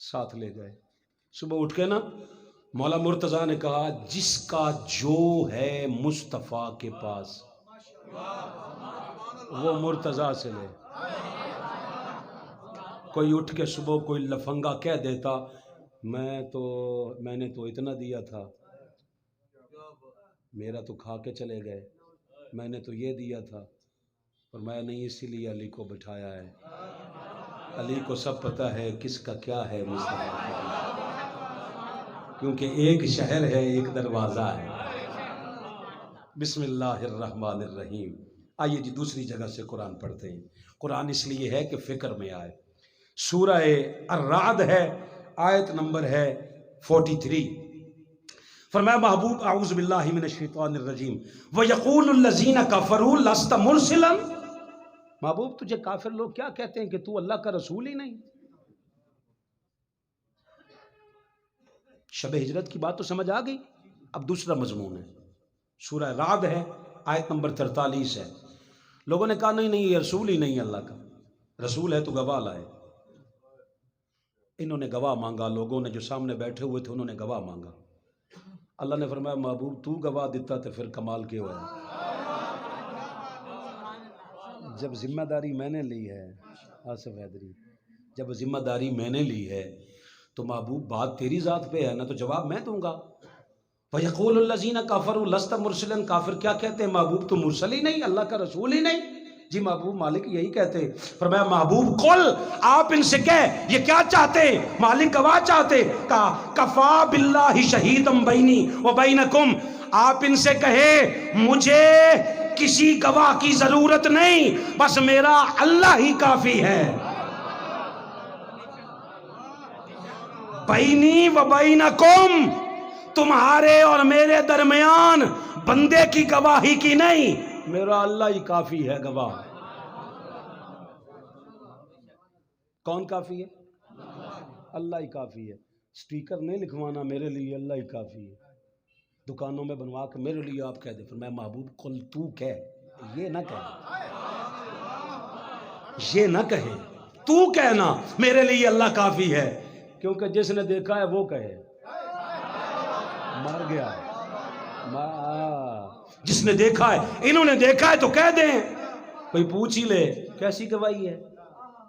ساتھ لے گئے، صبح اٹھ کے نا مولا مرتضیٰ نے کہا جس کا جو ہے مصطفیٰ کے پاس وہ مرتضیٰ سے لے۔ کوئی اٹھ کے صبح کوئی لفنگا کہہ دیتا میں نے تو اتنا دیا تھا، میرا تو کھا کے چلے گئے، میں نے تو یہ دیا تھا، اور میں نہیں اسی لیے علی کو بٹھایا ہے، علی کو سب پتہ ہے کس کا کیا ہے مصطفیٰ کا، کیونکہ ایک شہر ہے ایک دروازہ ہے۔ بسم اللہ الرحمن الرحیم۔ آئیے جی دوسری جگہ سے قرآن پڑھتے ہیں۔ قرآن اس لیے ہے کہ فکر میں آئے۔ سورہ الرعد ہے، آیت نمبر ہے 43۔ فرمایا محبوب اعوذ باللہ من الشیطان الرجیم وَيَقُولُ الَّذِينَ كَفَرُوا لَسْتَ مُرْسِلًا۔ محبوب تجھے کافر لوگ کیا کہتے ہیں کہ تو اللہ کا رسول ہی نہیں۔ شب ہجرت کی بات تو سمجھ آ گئی، اب دوسرا مضمون ہے، سورہ رعد ہے، آیت نمبر 43 ہے۔ لوگوں نے کہا نہیں یہ رسول ہی نہیں اللہ کا، رسول ہے تو گواہ لائے۔ انہوں نے گواہ مانگا، لوگوں نے جو سامنے بیٹھے ہوئے تھے انہوں نے گواہ مانگا۔ اللہ نے فرمایا محبوب تو گواہ دیتا تو پھر کمال کیوں ہے؟ جب ذمہ داری میں نے لی ہے، آصف حیدری، جب ذمہ داری میں نے لی ہے تو محبوب بات تیری ذات پہ ہے نا، تو جواب میں دوں گا۔ وَيَقُولُ الَّذِينَ كَفَرُوا لَسْتَ مُرْسِلًا، کافر کیا کہتے ہیں محبوب تو مرسل ہی نہیں، اللہ کا رسول ہی نہیں۔ جی محبوب مالک یہی کہتے ہیں۔ فرمایا محبوب قل، آپ ان سے کہہ یہ کیا چاہتے ہیں؟ مالک گواہ چاہتے، کہا کفا باللہ شہیدم بینی و بینکم، آپ ان سے کہے مجھے کسی گواہ کی ضرورت نہیں، بس میرا اللہ ہی کافی ہے۔ بینی و بینکم، تمہارے اور میرے درمیان بندے کی گواہی کی نہیں، میرا اللہ ہی کافی ہے گواہ۔ کون کافی ہے؟ اللہ ہی کافی ہے۔ سٹیکر نہیں لکھوانا میرے لیے اللہ ہی کافی ہے، دکانوں میں بنوا کے میرے لیے آپ کہہ دے، پھر میں محبوب قل تو کہہ، یہ نہ کہے، یہ نہ کہے، تو کہنا میرے لیے اللہ کافی ہے، کیونکہ جس نے دیکھا ہے وہ کہے، مر گیا ہے۔ جس نے دیکھا ہے، انہوں نے دیکھا ہے تو کہہ دیں، کوئی پوچھ ہی لے کیسی گواہی ہے؟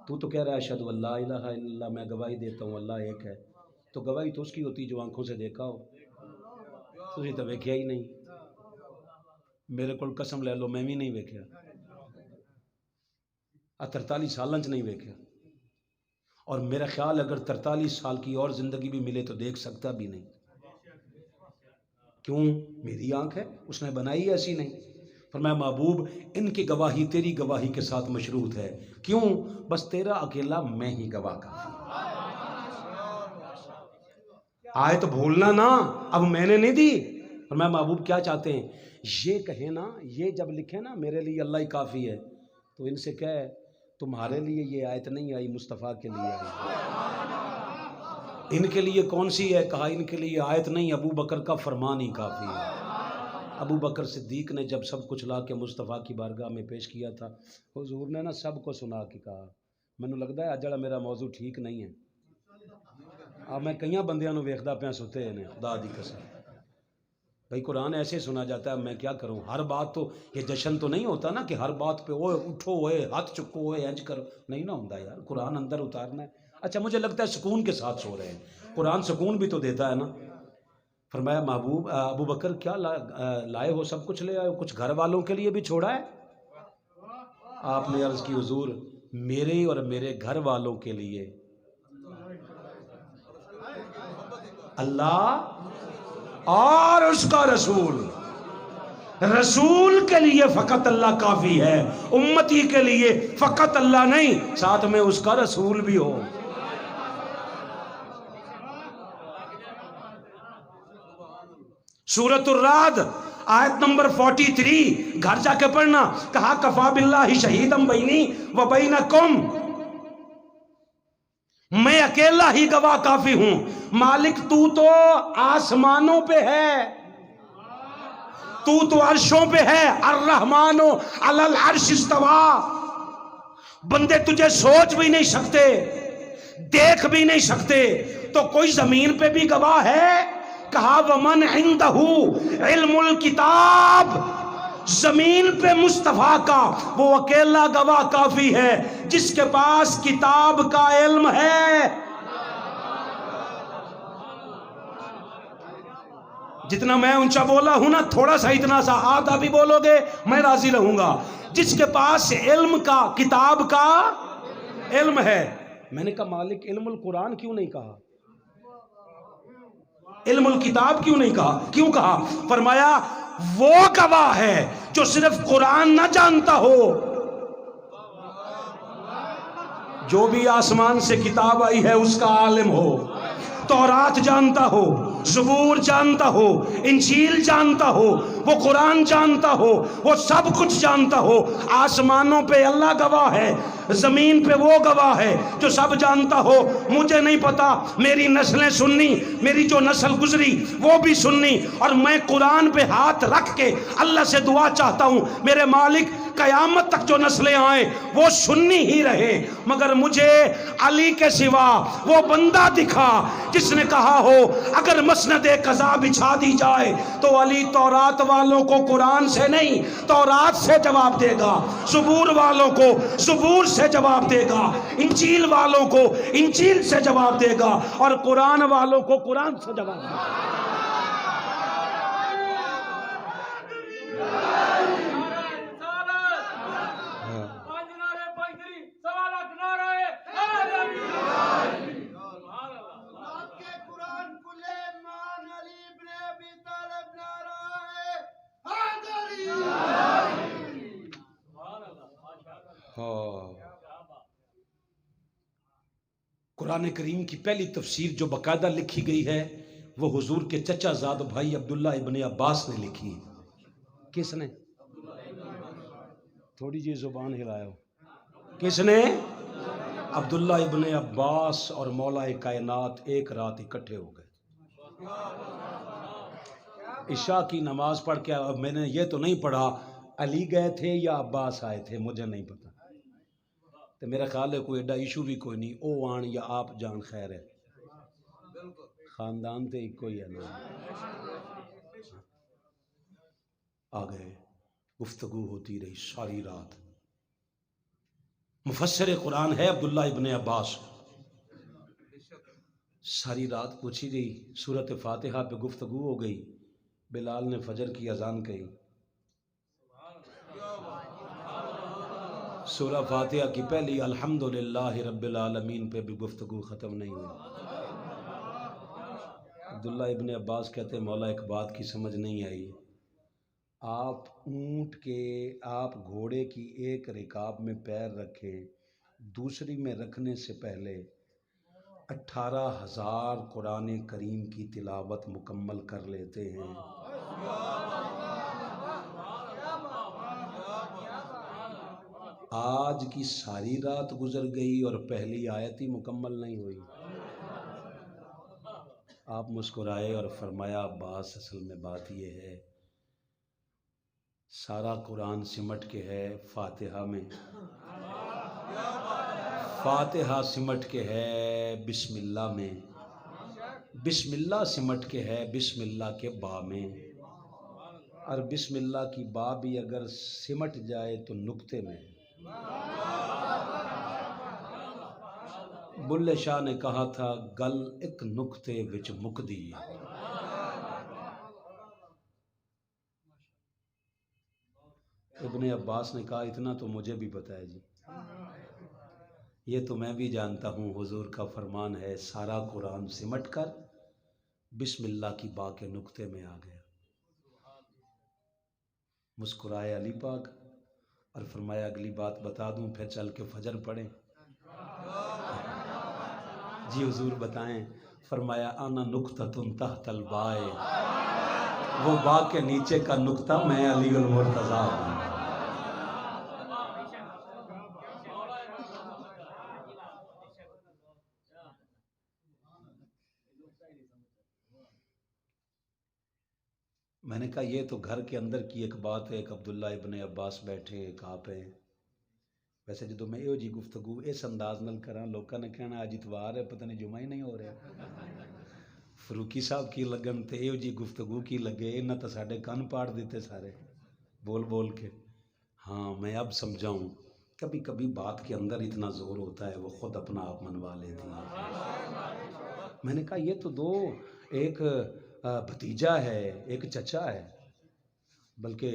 تو کہہ رہا ہے اشہد ان لا الہ الا اللہ، میں گواہی دیتا ہوں اللہ ایک ہے، تو گواہی تو اس کی ہوتی جو آنکھوں سے دیکھا ہو، تجھے تو ویکھیا ہی نہیں، میرے کو قسم لے لو میں بھی نہیں ویکھیا۔ 43 سالوں چ نہیں ویکھیا، اور میرا خیال اگر 43 سال کی اور زندگی بھی ملے تو دیکھ سکتا بھی نہیں. کیوں؟ میری آنکھ ہے، اس نے بنائی ایسی نہیں. فرمایا محبوب ان کی گواہی تیری گواہی کے ساتھ مشروط ہے. کیوں؟ بس تیرا اکیلا میں ہی گواہ کافی. آیت بھولنا نا، اب میں نے نہیں دی. فرمایا محبوب کیا چاہتے ہیں؟ یہ کہیں نا، یہ جب لکھے نا میرے لیے اللہ ہی کافی ہے، تو ان سے کہے تمہارے لیے یہ آیت نہیں آئی، مصطفیٰ کے لیے آئی. ان کے لیے کون سی ہے؟ کہا ان کے لیے آیت نہیں، ابو بکر کا فرمان ہی کافی ہے. ابو بکر صدیق نے جب سب کچھ لا کے مصطفیٰ کی بارگاہ میں پیش کیا تھا، حضور نے نا سب کو سنا کے کہا مینوں لگدا ہے اج میرا موضوع ٹھیک نہیں ہے. اب میں کئی بندیاں نو ویکھدا پیا ستے نے، خدا دی قسم. بھائی قرآن ایسے سنا جاتا ہے، میں کیا کروں؟ ہر بات تو یہ جشن تو نہیں ہوتا نا کہ ہر بات پہ اوے اٹھو، ہوئے ہاتھ چکو، ہوئے انج کرو، نہیں نہ ہوتا یار. قرآن اندر اتارنا ہے. اچھا مجھے لگتا ہے سکون کے ساتھ سو رہے ہیں، قرآن سکون بھی تو دیتا ہے نا. فرمایا محبوب ابو بکر کیا لائے ہو؟ سب کچھ لے آئے ہو؟ کچھ گھر والوں کے لیے بھی چھوڑا ہے؟ آپ نے عرض کی حضور میرے اور میرے گھر والوں کے لیے اللہ اور اس کا رسول، رسول کے لیے فقط اللہ کافی ہے، امتی کے لیے فقط اللہ نہیں، ساتھ میں اس کا رسول بھی ہو. سورۃ الرعد آیت نمبر 43 گھر جا کے پڑھنا. کہا کفا باللہ شہیدم بینی و بینکم، میں اکیلا ہی گواہ کافی ہوں. مالک تو آسمانوں پہ ہے، تو عرشوں پہ ہے. الرحمن علی العرش استویٰ. بندے تجھے سوچ بھی نہیں سکتے، دیکھ بھی نہیں سکتے، تو کوئی زمین پہ بھی گواہ ہے؟ کہا ومن عندہ علم الکتاب، زمین پہ مصطفیٰ کا وہ اکیلا گواہ کافی ہے جس کے پاس کتاب کا علم ہے. جتنا میں اونچا بولا ہوں نا، تھوڑا سا اتنا سا آدھا بھی بولو گے میں راضی رہوں گا. جس کے پاس علم کا، کتاب کا علم ہے. میں نے کہا مالک علم القرآن کیوں نہیں کہا؟ علم الکتاب کیوں نہیں کہا؟ کیوں کہا؟ فرمایا وہ گواہ ہے جو صرف قرآن نہ جانتا ہو، جو بھی آسمان سے کتاب آئی ہے اس کا عالم ہو. تورات جانتا ہو، زبور جانتا ہو، انجیل جانتا ہو، وہ قرآن جانتا ہو، وہ سب کچھ جانتا ہو. آسمانوں پہ اللہ گواہ ہے، زمین پہ وہ گواہ ہے جو سب جانتا ہو. مجھے نہیں پتا، میری نسلیں سنی، میری جو نسل گزری وہ بھی سنی، اور میں قرآن پہ ہاتھ رکھ کے اللہ سے دعا چاہتا ہوں میرے مالک قیامت تک جو نسلیں آئیں وہ سننی ہی رہے، مگر مجھے علی کے سوا وہ بندہ دکھا جس نے کہا ہو اگر مسند قضا بچھا دی جائے تو علی تورات والوں کو قرآن سے نہیں تورات سے جواب دے گا، زبور والوں کو زبور سے جواب دے گا، انجیل والوں کو انجیل سے جواب دے گا، اور قرآن والوں کو قرآن سے جواب دے گا. قرآن کریم کی پہلی تفسیر جو باقاعدہ لکھی گئی ہے وہ حضور کے چچا زاد بھائی عبداللہ ابن عباس نے لکھی. کس نے؟ تھوڑی جی زبان ہلایا ہو. کس نے؟ عبداللہ ابن عباس اور مولا کائنات ایک رات اکٹھے ہو گئے. عشاء کی نماز پڑھ کے میں نے یہ تو نہیں پڑھا علی گئے تھے یا عباس آئے تھے، مجھے نہیں پتا، تو میرا خیال ہے کوئی ایڈا ایشو بھی کوئی نہیں، او آن یا آپ جان خیر ہے، خاندان تے ایک کوئی ہے نا. آ گئے، گفتگو ہوتی رہی ساری رات. مفسر قرآن ہے عبداللہ ابن عباس. ساری رات پوچھی گئی، سورۃ فاتحہ پہ گفتگو ہو گئی. بلال نے فجر کی اذان کہی، سورہ فاتحہ کی پہلی الحمدللہ رب العالمین پہ بھی گفتگو ختم نہیں ہوئی۔ عبداللہ ابن عباس کہتے ہیں مولا ایک بات کی سمجھ نہیں آئی، آپ گھوڑے کی ایک رکاب میں پیر رکھیں، دوسری میں رکھنے سے پہلے 18,000 قرآن کریم کی تلاوت مکمل کر لیتے ہیں۔ آج کی ساری رات گزر گئی اور پہلی آیت ہی مکمل نہیں ہوئی۔ آپ مسکرائے اور فرمایا عباس اصل میں بات یہ ہے سارا قرآن سمٹ کے ہے فاتحہ میں، فاتحہ سمٹ کے ہے بسم اللہ میں، بسم اللہ سمٹ کے ہے بسم اللہ کے با میں، اور بسم اللہ کی با بھی اگر سمٹ جائے تو نقطے میں۔ بلے شاہ نے کہا تھا گل ایک نقطے وچ مکدی ہے۔ ابن عباس نے کہا اتنا تو مجھے بھی پتہ ہے جی، یہ تو میں بھی جانتا ہوں، حضور کا فرمان ہے سارا قرآن سمٹ کر بسم اللہ کی با کے نقطے میں آ گیا۔ مسکرائے علی پاک اور فرمایا اگلی بات بتا دوں پھر چل کے فجر پڑھیں؟ جی حضور بتائیں۔ فرمایا انا نقطۃ تحت الباء، وہ با کے نیچے کا نقطہ میں علی المرتضیٰ ہوں۔ میں نے کہا یہ تو گھر کے اندر کی ایک بات ہے، ایک عبداللہ ابن عباس بیٹھے ایک آپ ہیں، ویسے جدو میں یہ جی گفتگو اس انداز نال کراں لوکاں نے کہنا اج اتوار ہے پتہ نہیں جمعہ ہی نہیں ہو رہا، فروکی صاحب کی لگن تے یہ جی گفتگو کی لگے، انہاں تو ساڈے کن پاڑ دیتے سارے بول بول کے۔ ہاں میں اب سمجھاؤں کبھی کبھی بات کے اندر اتنا زور ہوتا ہے وہ خود اپنا آپ منوا لیتی ہے۔ میں نے کہا یہ تو دو ایک بھتیجا ہے ایک چچا ہے، بلکہ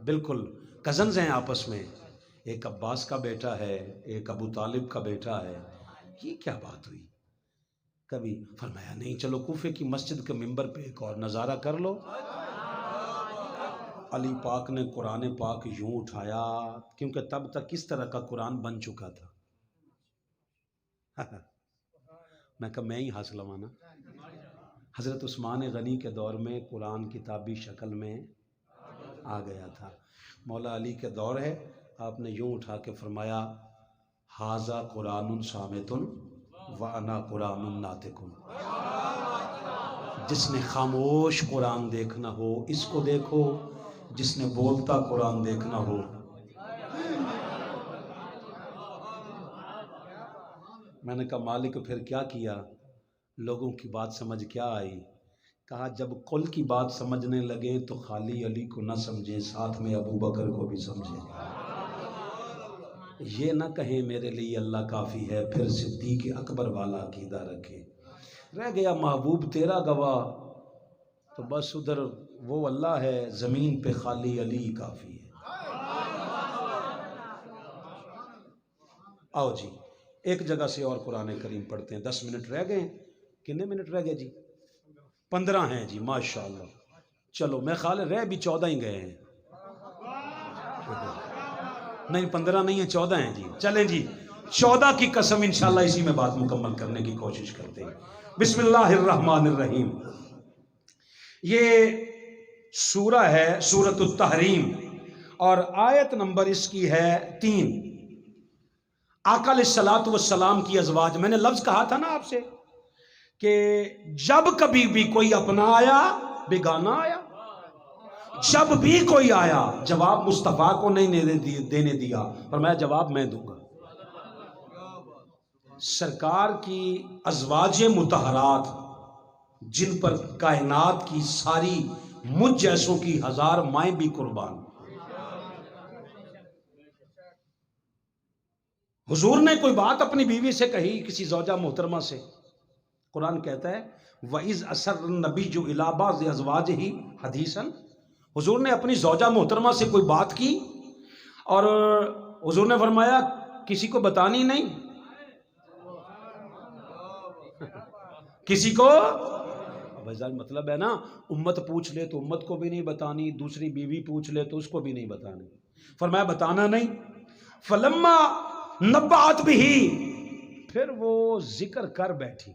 بالکل کزنز ہیں آپس میں، ایک عباس کا بیٹا ہے ایک ابو طالب کا بیٹا ہے، یہ کیا بات ہوئی؟ کبھی فرمایا نہیں چلو کوفے کی مسجد کے ممبر پہ ایک اور نظارہ کر لو۔ علی پاک نے قرآن پاک یوں اٹھایا کیونکہ تب تک کس طرح کا قرآن بن چکا تھا، میں کہا میں ہی ہنس لواں نا۔ حضرت عثمان غنی کے دور میں قرآن کتابی شکل میں آ گیا تھا، مولا علی کے دور ہے، آپ نے یوں اٹھا کے فرمایا ھذا قرآن صامت وانا قرآن ناطق، جس نے خاموش قرآن دیکھنا ہو اس کو دیکھو، جس نے بولتا قرآن دیکھنا ہو۔ میں نے کہا مالک پھر کیا کیا؟ لوگوں کی بات سمجھ کیا آئی؟ کہا جب کل کی بات سمجھنے لگے تو خالی علی کو نہ سمجھیں، ساتھ میں ابو بکر کو بھی سمجھیں، یہ نہ کہیں میرے لیے اللہ کافی ہے پھر صدیق اکبر والا عقیدہ رکھے، رہ گیا محبوب تیرا گواہ تو بس ادھر وہ اللہ ہے، زمین پہ خالی علی کافی ہے۔ آؤ جی ایک جگہ سے اور قرآن کریم پڑھتے ہیں، 10 منٹ رہ گئے ہیں، کتنے منٹ رہ گئے جی؟ 15 ہیں جی ماشاءاللہ، چلو میں خیال رہ بھی 14 ہی گئے ہیں، نہیں 15 نہیں ہیں 14 ہیں جی، چلیں جی 14 کی قسم انشاءاللہ اسی میں بات مکمل کرنے کی کوشش کرتے ہیں۔ بسم اللہ الرحمن الرحیم، یہ سورہ ہے سورۃ التحریم اور آیت نمبر اس کی ہے 3۔ آقا علیہ الصلوۃ والسلام کی ازواج، میں نے لفظ کہا تھا نا آپ سے کہ جب کبھی بھی کوئی اپنا آیا بیگانہ آیا، جب بھی کوئی آیا جواب مصطفیٰ کو نہیں دینے دیا، فرمایا جواب میں دوں گا۔ سرکار کی ازواج مطہرات جن پر کائنات کی ساری مجھ جیسوں کی 1000 مائیں بھی قربان، حضور نے کوئی بات اپنی بیوی سے کہی، کسی زوجہ محترمہ سے، قرآن کہتا ہے وَإِذْ أَسَرَّ النَّبِيُّ إِلَىٰ بَعْضِ أَزْوَاجِهِ حَدِيثًا، حضور نے اپنی زوجہ محترمہ سے کوئی بات کی اور حضور نے فرمایا کسی کو بتانی نہیں، کسی کو، مطلب ہے نا امت پوچھ لے تو امت کو بھی نہیں بتانی، دوسری بیوی پوچھ لے تو اس کو بھی نہیں بتانی، فرمایا بتانا نہیں۔ فلما نبعت بھی، پھر وہ ذکر کر بیٹھی،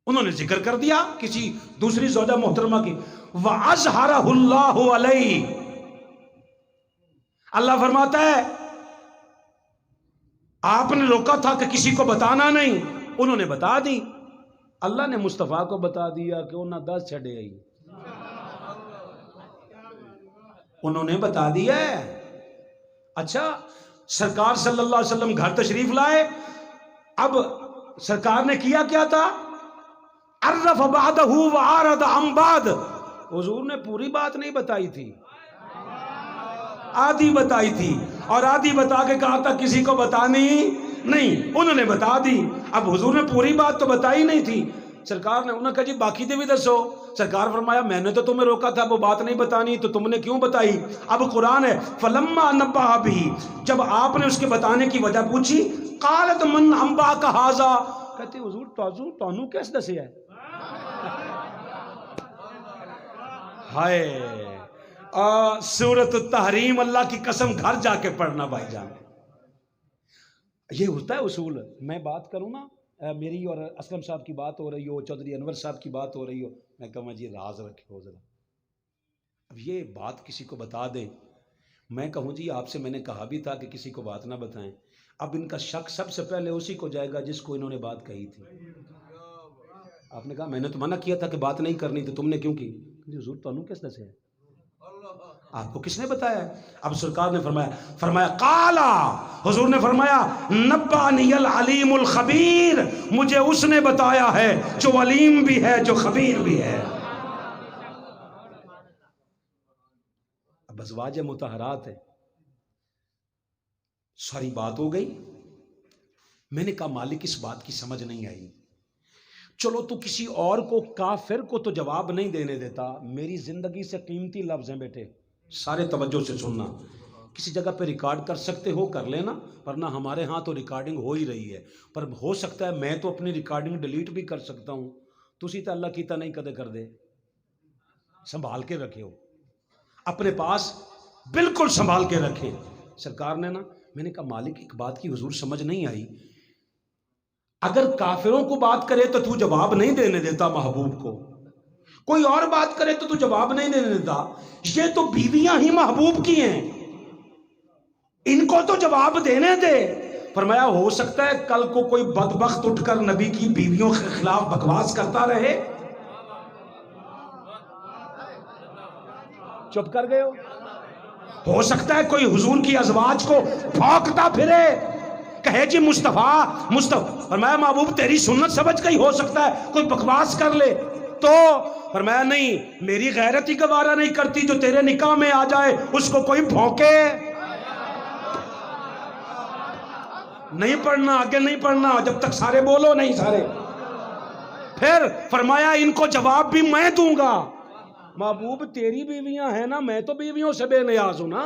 انہوں نے ذکر کر دیا کسی دوسری زوجہ محترمہ کی، وَأَظْهَرَهُ اللَّهُ عَلَيْهِ، اللہ فرماتا ہے آپ نے روکا تھا کہ کسی کو بتانا نہیں، انہوں نے بتا دی، اللہ نے مصطفیٰ کو بتا دیا کہ انہوں نے 10 چھڑے آئی، انہوں نے بتا دیا ہے۔ اچھا سرکار صلی اللہ علیہ وسلم گھر تشریف لائے، اب سرکار نے کیا کیا تھا، عرف بعدہ وعارض عن بعد، حضور نے پوری بات نہیں بتائی تھی، آدھی بتائی تھی، اور آدھی بتا کے کہا تھا کسی کو بتانی نہیں، انہوں نے بتا دی۔ اب حضور نے پوری بات تو بتائی نہیں تھی، سرکار نے انہوں نے کہا جی باقی دے بھی دسو، سرکار فرمایا میں نے تو تمہیں روکا تھا وہ بات نہیں بتانی تو تم نے کیوں بتائی؟ اب قرآن ہے فلما نبأ بھی، جب آپ نے اس کے بتانے کی وجہ پوچھی، قالت من انباک ھذا، کہتے حضور تانوں کیس دسے ہے؟ ہائے سورۃ التحریم اللہ کی قسم گھر جا کے پڑھنا بھائی جان، یہ ہوتا ہے اصول۔ میں بات کروں نا، میری اور اسلم صاحب کی بات ہو رہی ہو، چودھری انور صاحب کی بات ہو رہی ہو، میں کہوں جی راز رکھے ہو ذرا، اب یہ بات کسی کو بتا دیں، میں کہوں جی آپ سے میں نے کہا بھی تھا کہ کسی کو بات نہ بتائیں، اب ان کا شک سب سے پہلے اسی کو جائے گا جس کو انہوں نے بات کہی تھی۔ آپ نے کہا میں نے تو منع کیا تھا کہ بات نہیں کرنی، تو تم نے کیوں کی؟ حضور تانوں کس دسے ہے؟ آپ کو کس نے بتایا ہے؟ اب سرکار نے فرمایا قالا، حضور نے فرمایا نبانی العلیم الخبیر، مجھے اس نے بتایا ہے جو علیم بھی ہے جو خبیر بھی ہے۔ اب ازواج مطہرات ہے، ساری بات ہو گئی، میں نے کہا مالک اس بات کی سمجھ نہیں آئی، چلو تو کسی اور کو کافر کو تو جواب نہیں دینے دیتا، میری زندگی سے قیمتی لفظ ہیں بیٹے، سارے توجہ سے سننا، کسی جگہ پہ ریکارڈ کر سکتے ہو کر لینا، ورنہ ہمارے ہاں تو ریکارڈنگ ہو ہی رہی ہے، پر ہو سکتا ہے میں تو اپنی ریکارڈنگ ڈیلیٹ بھی کر سکتا ہوں، تسی تو اللہ کیتا نہیں کدے کر دے، سنبھال کے رکھے ہو اپنے پاس، بالکل سنبھال کے رکھے۔ سرکار نے نا، میں نے کہا مالک ایک بات کی حضور سمجھ نہیں آئی، اگر کافروں کو بات کرے تو تو جواب نہیں دینے دیتا محبوب کو، کوئی اور بات کرے تو تو جواب نہیں دینے دیتا، یہ تو بیویاں ہی محبوب کی ہیں، ان کو تو جواب دینے دے۔ فرمایا ہو سکتا ہے کل کو کوئی بدبخت اٹھ کر نبی کی بیویوں کے خلاف بکواس کرتا رہے، چپ کر گئے ہو سکتا ہے کوئی حضور کی ازواج کو بھونکتا پھرے، کہے جی مصطفیٰ، فرمایا محبوب تیری سنت سمجھ گئی، ہو سکتا ہے کوئی بکواس کر لے تو، فرمایا نہیں میری غیرت ہی گوارا نہیں کرتی جو تیرے نکاح میں آ جائے اس کو کوئی بھونکے۔ نہیں پڑھنا، آگے نہیں پڑھنا جب تک سارے بولو نہیں سارے۔ پھر فرمایا ان کو جواب بھی میں دوں گا، محبوب تیری بیویاں ہیں نا، میں تو بیویوں سے بے نیاز ہوں نا،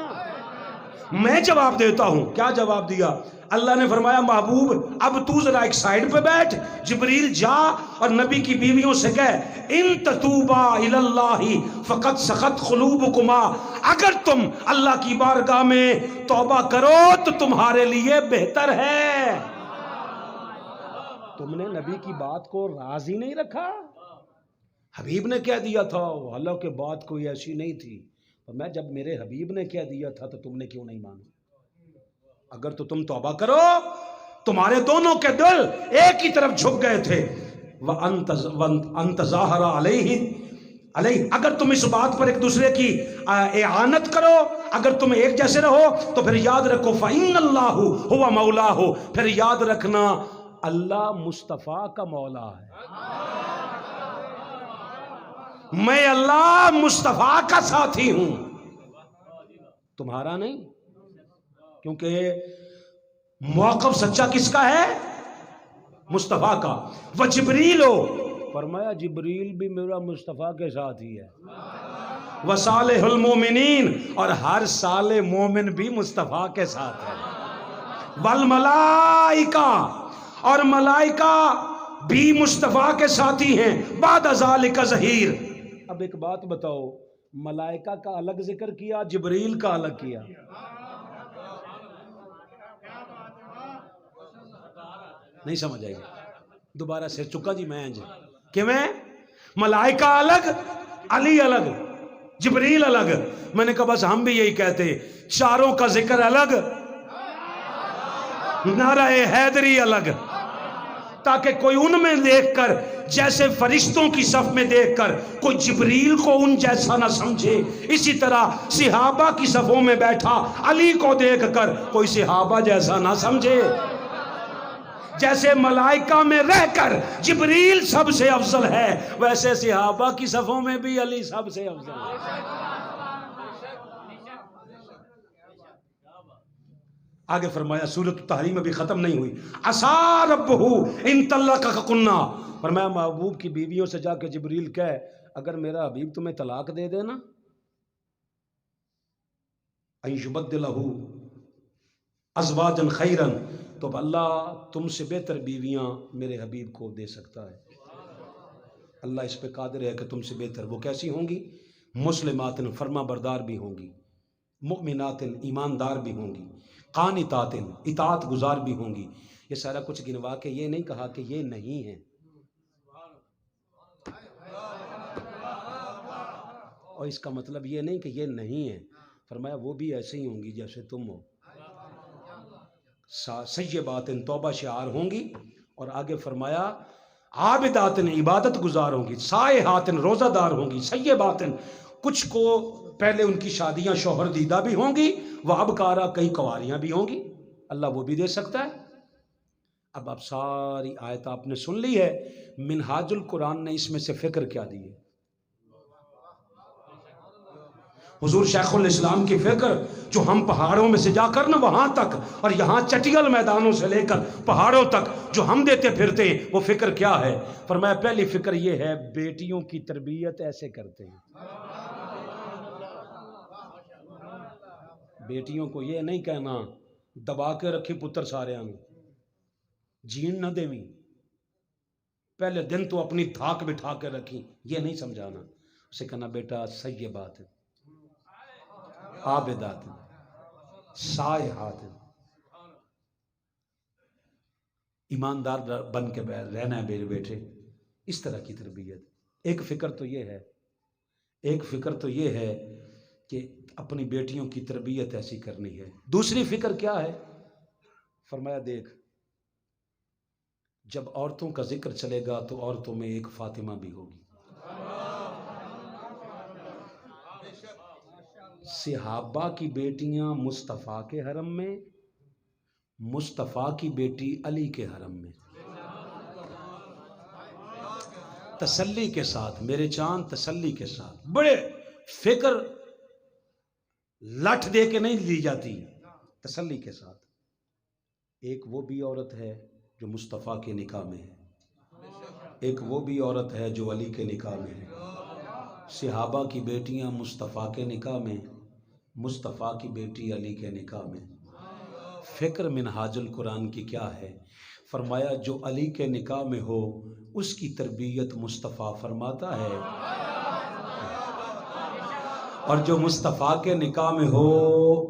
میں جواب دیتا ہوں۔ کیا جواب دیا؟ اللہ نے فرمایا محبوب اب تو ذرا ایک سائیڈ پہ بیٹھ، جبریل جا اور نبی کی بیویوں سے کہہ ان تتوبا الی اللہ فقد سخت قلوبکما، اگر تم اللہ کی بارگاہ میں توبہ کرو تو تمہارے لیے بہتر ہے۔ تم نے نبی کی بات کو راضی نہیں رکھا، حبیب نے کہہ دیا تھا، حالانکہ بات کوئی ایسی نہیں تھی، اور میں جب میرے حبیب نے کہہ دیا تھا تو تم نے کیوں نہیں مانا؟ اگر تو تم توبہ کرو، تمہارے دونوں کے دل ایک ہی طرف جھک گئے تھے، وَأَنْتَ ظَاهَرَ عَلَيْهِ، اگر تم اس بات پر ایک دوسرے کی اعانت کرو، اگر تم ایک جیسے رہو تو پھر یاد رکھو فَإِنَّ اللَّهُ هُوَ مَوْلَاهُ، پھر یاد رکھنا اللہ مصطفیٰ کا مولا ہے، میں اللہ مصطفیٰ کا ساتھی ہوں، تمہارا نہیں، کیونکہ موقف سچا کس کا ہے؟ مصطفیٰ کا۔ وجبریل ہو، فرمایا جبریل بھی میرا مصطفیٰ کے ساتھ ہی ہے، وصالح المومنین، اور ہر صالح مومن بھی مصطفیٰ کے ساتھ ہے، والملائکہ، اور ملائکہ بھی مصطفیٰ کے ساتھی ہیں، بعد ذالک ظہیر۔ اب ایک بات بتاؤ، ملائکہ کا الگ ذکر کیا، جبریل کا الگ کیا؟ نہیں سمجھ آئی؟ دوبارہ سے چکا جی میں جی کہ میں ملائکہ الگ، علی الگ، جبریل الگ۔ میں نے کہا بس ہم بھی یہی کہتے ہیں، چاروں کا ذکر الگ، نعرہ حیدری الگ، تاکہ کوئی ان میں دیکھ کر، جیسے فرشتوں کی صف میں دیکھ کر کوئی جبریل کو ان جیسا نہ سمجھے، اسی طرح صحابہ کی صفوں میں بیٹھا علی کو دیکھ کر کوئی صحابہ جیسا نہ سمجھے۔ جیسے ملائکہ میں رہ کر جبریل سب سے افضل ہے، ویسے صحابہ کی صفوں میں بھی علی سب سے افضل ہے۔ آگے فرمایا، سورۃ التحریم ابھی ختم نہیں ہوئی، عسیٰ ربہ ان طلقکن، فرمایا محبوب کی بیویوں سے جا کے جبریل کہے اگر میرا حبیب تمہیں طلاق دے دے نا، ان یبدلہ ازواجا خیرا، تو اللہ تم سے بہتر بیویاں میرے حبیب کو دے سکتا ہے۔ اللہ اس پہ قادر ہے کہ تم سے بہتر۔ وہ کیسی ہوں گی؟ مسلمات، فرما بردار بھی ہوں گی، مؤمنات، ایماندار بھی ہوں گی، قانتات، اطاعت گزار بھی ہوں گی۔ یہ سارا کچھ گنوا کے یہ نہیں کہا کہ یہ نہیں ہے، اور اس کا مطلب یہ نہیں کہ یہ نہیں ہے، فرمایا وہ بھی ایسے ہی ہوں گی جیسے تم ہو، سیبات، توبہ شعار ہوں گی، اور آگے فرمایا عابدات، عبادت گزار ہوں گی، سائحات، روزہ دار ہوں گی، سیبات، کچھ کو پہلے ان کی شادیاں شوہر دیدہ بھی ہوں گی، وابکارا، کئی کنواریاں بھی ہوں گی، اللہ وہ بھی دے سکتا ہے۔ اب آپ ساری آیت آپ نے سن لی ہے، منہاج القرآن نے اس میں سے فکر کیا دی ہے؟ حضور شیخ الاسلام کی فکر جو ہم پہاڑوں میں سے جا کر نا وہاں تک، اور یہاں چٹیل میدانوں سے لے کر پہاڑوں تک جو ہم دیتے پھرتے ہیں، وہ فکر کیا ہے؟ فرمایا پہلی فکر یہ ہے، بیٹیوں کی تربیت ایسے کرتے ہیں، بیٹیوں کو یہ نہیں کہنا دبا کے رکھی پتر سارے آنو جین نہ دیویں، پہلے دن تو اپنی دھاک بٹھا کے رکھی، یہ نہیں سمجھانا، اسے کہنا بیٹا سیبات، عابدات، سائحات، ایماندار بن کے رہنا ہے میرے بیٹے، اس طرح کی تربیت۔ ایک فکر تو یہ ہے، ایک فکر تو یہ ہے کہ اپنی بیٹیوں کی تربیت ایسی کرنی ہے۔ دوسری فکر کیا ہے؟ فرمایا دیکھ، جب عورتوں کا ذکر چلے گا تو عورتوں میں ایک فاطمہ بھی ہوگی۔ صحابہ کی بیٹیاں مصطفیٰ کے حرم میں، مصطفیٰ کی بیٹی علی کے حرم میں، تسلی کے ساتھ میرے چاند، تسلی کے ساتھ، بڑے فکر لٹ دے کے نہیں لی جاتی، تسلی کے ساتھ۔ ایک وہ بھی عورت ہے جو مصطفیٰ کے نکاح میں ہے، ایک وہ بھی عورت ہے جو علی کے نکاح میں ہے۔ صحابہ کی بیٹیاں مصطفیٰ کے نکاح میں، مصطفیٰ کی بیٹی علی کے نکاح میں۔ فکر منہاج القرآن کی کیا ہے؟ فرمایا جو علی کے نکاح میں ہو اس کی تربیت مصطفیٰ فرماتا ہے، اور جو مصطفیٰ کے نکاح میں ہو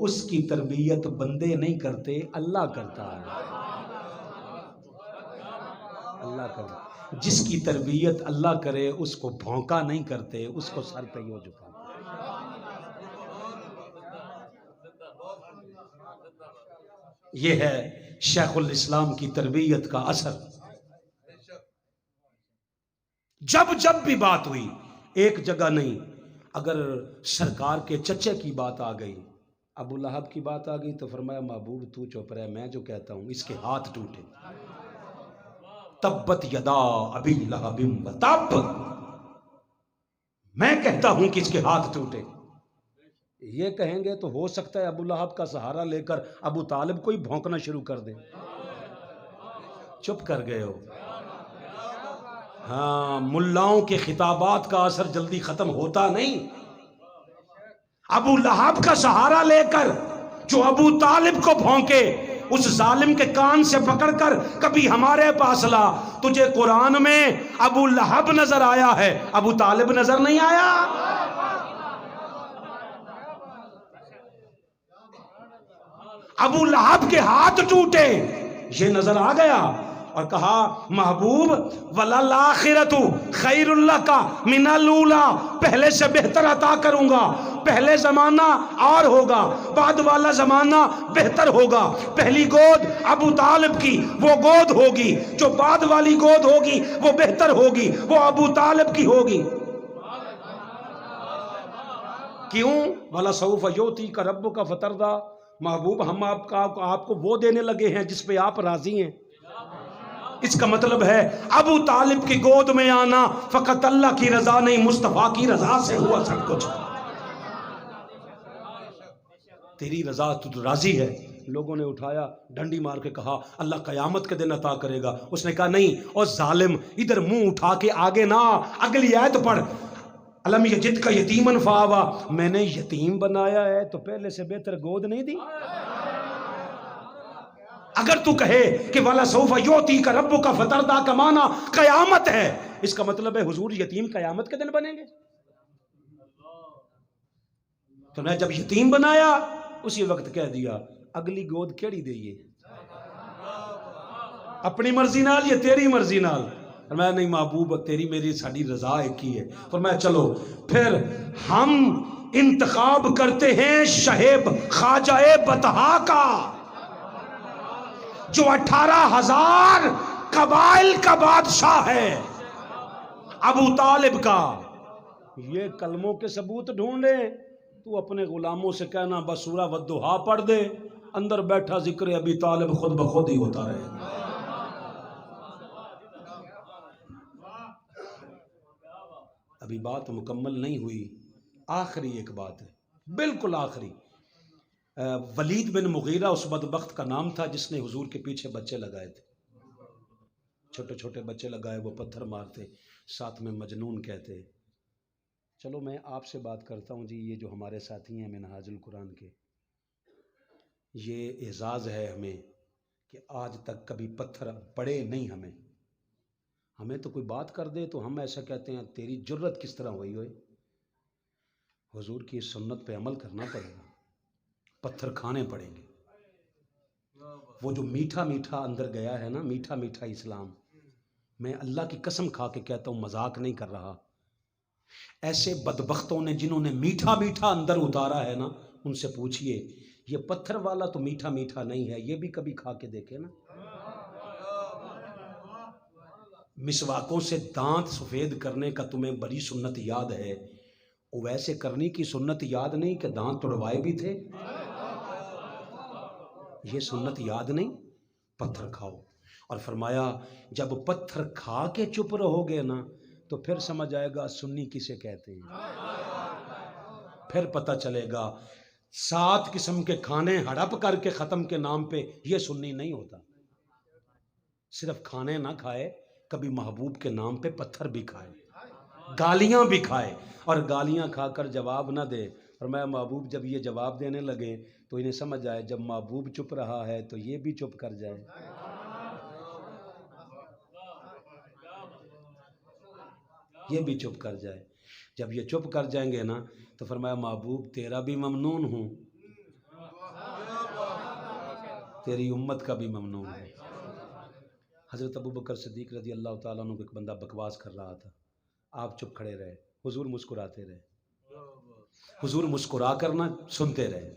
اس کی تربیت بندے نہیں کرتے، اللہ کرتا ہے، اللہ کرتا ہے۔ جس کی تربیت اللہ کرے اس کو بھونکا نہیں کرتے، اس کو سر پہ یوں جھکا۔ یہ ہے شیخ الاسلام کی تربیت کا اثر۔ جب جب بھی بات ہوئی، ایک جگہ نہیں، اگر سرکار کے چچے کی بات آ گئی، ابو لہب کی بات آ گئی، تو فرمایا محبوب تو چپ رہے، میں جو کہتا ہوں اس کے ہاتھ ٹوٹے، تبت یدا ابی لہب وتب، میں کہتا ہوں کہ اس کے ہاتھ ٹوٹے۔ یہ کہیں گے تو ہو سکتا ہے ابو لہب کا سہارا لے کر ابو طالب کو ہی بھونکنا شروع کر دے۔ چپ کر گئے ہو۔ ہاں، ملاؤں کے خطابات کا اثر جلدی ختم ہوتا نہیں، ابو لہب کا سہارا لے کر جو ابو طالب کو بھونکے، اس ظالم کے کان سے پکڑ کر کبھی ہمارے پاس لا۔ تجھے قرآن میں ابو لہب نظر آیا ہے، ابو طالب نظر نہیں آیا۔ ابو لہب کے ہاتھ ٹوٹے، یہ نظر آ گیا، اور کہا محبوب وَلَلْآخِرَةُ خَيْرٌ لَكَ مِنَ الْأُولَىٰ، پہلے سے بہتر عطا کروں گا۔ پہلے زمانہ اور ہوگا، بعد والا زمانہ بہتر ہوگا۔ پہلی گود ابو طالب کی وہ گود ہوگی، جو بعد والی گود ہوگی وہ بہتر ہوگی، وہ ابو طالب کی ہوگی۔ کیوں؟ وَلَسَوْفَ يُعْطِيكَ رَبُّكَ فَتَرْضَىٰ، محبوب ہم آپ کو وہ دینے لگے ہیں جس پہ آپ راضی ہیں۔ اس کا مطلب ہے ابو طالب کی گود میں آنا فقط اللہ کی رضا نہیں، مصطفیٰ کی رضا سے ہوا سب کچھ۔ تیری رضا، تو راضی ہے۔ لوگوں نے اٹھایا، ڈنڈی مار کے کہا اللہ قیامت کے دن عطا کرے گا۔ اس نے کہا نہیں، اور ظالم ادھر منہ اٹھا کے آگے نہ، اگلی آیت پڑھ، الم یجد کا یتیمن فآوا، میں نے یتیم بنایا ہے تو پہلے سے بہتر گود نہیں دی؟ اگر تو کہے کہ وَلَسَوْفَ يُعْطِيكَ رَبُّكَ فَتَرْضَىٰ کا معنی قیامت ہے، اس کا مطلب ہے حضور یتیم قیامت کے دن بنیں گے؟ تو نے جب یتیم بنایا اسی وقت کہہ دیا اگلی گود کیڑی دئیے، اپنی مرضی نال یا تیری مرضی نال؟ فرمایا نہیں محبوب، تیری میری ساری رضا ایک ہی ہے۔ فرمایا چلو پھر ہم انتخاب کرتے ہیں شہیب خواجہ بطحا کا، جو 18,000 قبائل کا بادشاہ ہے، ابو طالب کا۔ یہ کلموں کے ثبوت ڈھونڈے، تو اپنے غلاموں سے کہنا بس سورہ والضحیٰ پڑھ دے، اندر بیٹھا ذکر ابی طالب خود بخود ہی ہوتا رہے۔ ابھی بات مکمل نہیں ہوئی، آخری ایک بات ہے، بالکل آخری۔ ولید بن مغیرہ اس بدبخت کا نام تھا جس نے حضور کے پیچھے بچے لگائے تھے، چھوٹے چھوٹے بچے لگائے، وہ پتھر مارتے، ساتھ میں مجنون کہتے۔ چلو میں آپ سے بات کرتا ہوں جی، یہ جو ہمارے ساتھی ہیں منہاج القرآن کے، یہ اعزاز ہے ہمیں کہ آج تک کبھی پتھر پڑے نہیں ہمیں تو کوئی بات کر دے تو ہم ایسا کہتے ہیں تیری جرت کس طرح ہوئی ہوئے۔ حضور کی سنت پہ عمل کرنا پڑے گا، پتھر کھانے پڑیں گے۔ وہ جو میٹھا میٹھا اندر گیا ہے نا، میٹھا میٹھا اسلام، میں اللہ کی قسم کھا کے کہتا ہوں، مذاق نہیں کر رہا۔ ایسے بدبختوں نے جنہوں نے میٹھا میٹھا اندر اتارا ہے نا، ان سے پوچھئے یہ پتھر والا تو میٹھا میٹھا نہیں ہے، یہ بھی کبھی کھا کے دیکھے نا۔ مسواکوں سے دانت سفید کرنے کا تمہیں بڑی سنت یاد ہے، ویسے کرنے کی سنت یاد نہیں کہ دانت توڑوائے بھی تھے؟ یہ سنت یاد نہیں؟ پتھر کھاؤ۔ اور فرمایا جب پتھر کھا کے چپ رہو گے نا تو پھر سمجھ آئے گا سنی کسے کہتے ہیں، پھر پتہ چلے گا 7 قسم کے کھانے ہڑپ کر کے ختم کے نام پہ یہ سنی نہیں ہوتا۔ صرف کھانے نہ کھائے، کبھی محبوب کے نام پہ پتھر بھی کھائے، گالیاں بھی کھائے، اور گالیاں کھا کر جواب نہ دے۔ اور میں محبوب جب یہ جواب دینے لگے تو انہیں سمجھ آئے جب محبوب چپ رہا ہے تو یہ بھی چپ کر جائے، یہ بھی چپ کر جائے۔ جب یہ چپ کر جائیں گے نا تو فرمایا محبوب تیرا بھی ممنون ہوں، تیری امت کا بھی ممنون ہوں۔ حضرت ابو بکر صدیق رضی اللہ تعالیٰ عنہ کو ایک بندہ بکواس کر رہا تھا، آپ چپ کھڑے رہے، حضور مسکراتے رہے، حضور مسکرا کر نہ سنتے رہے۔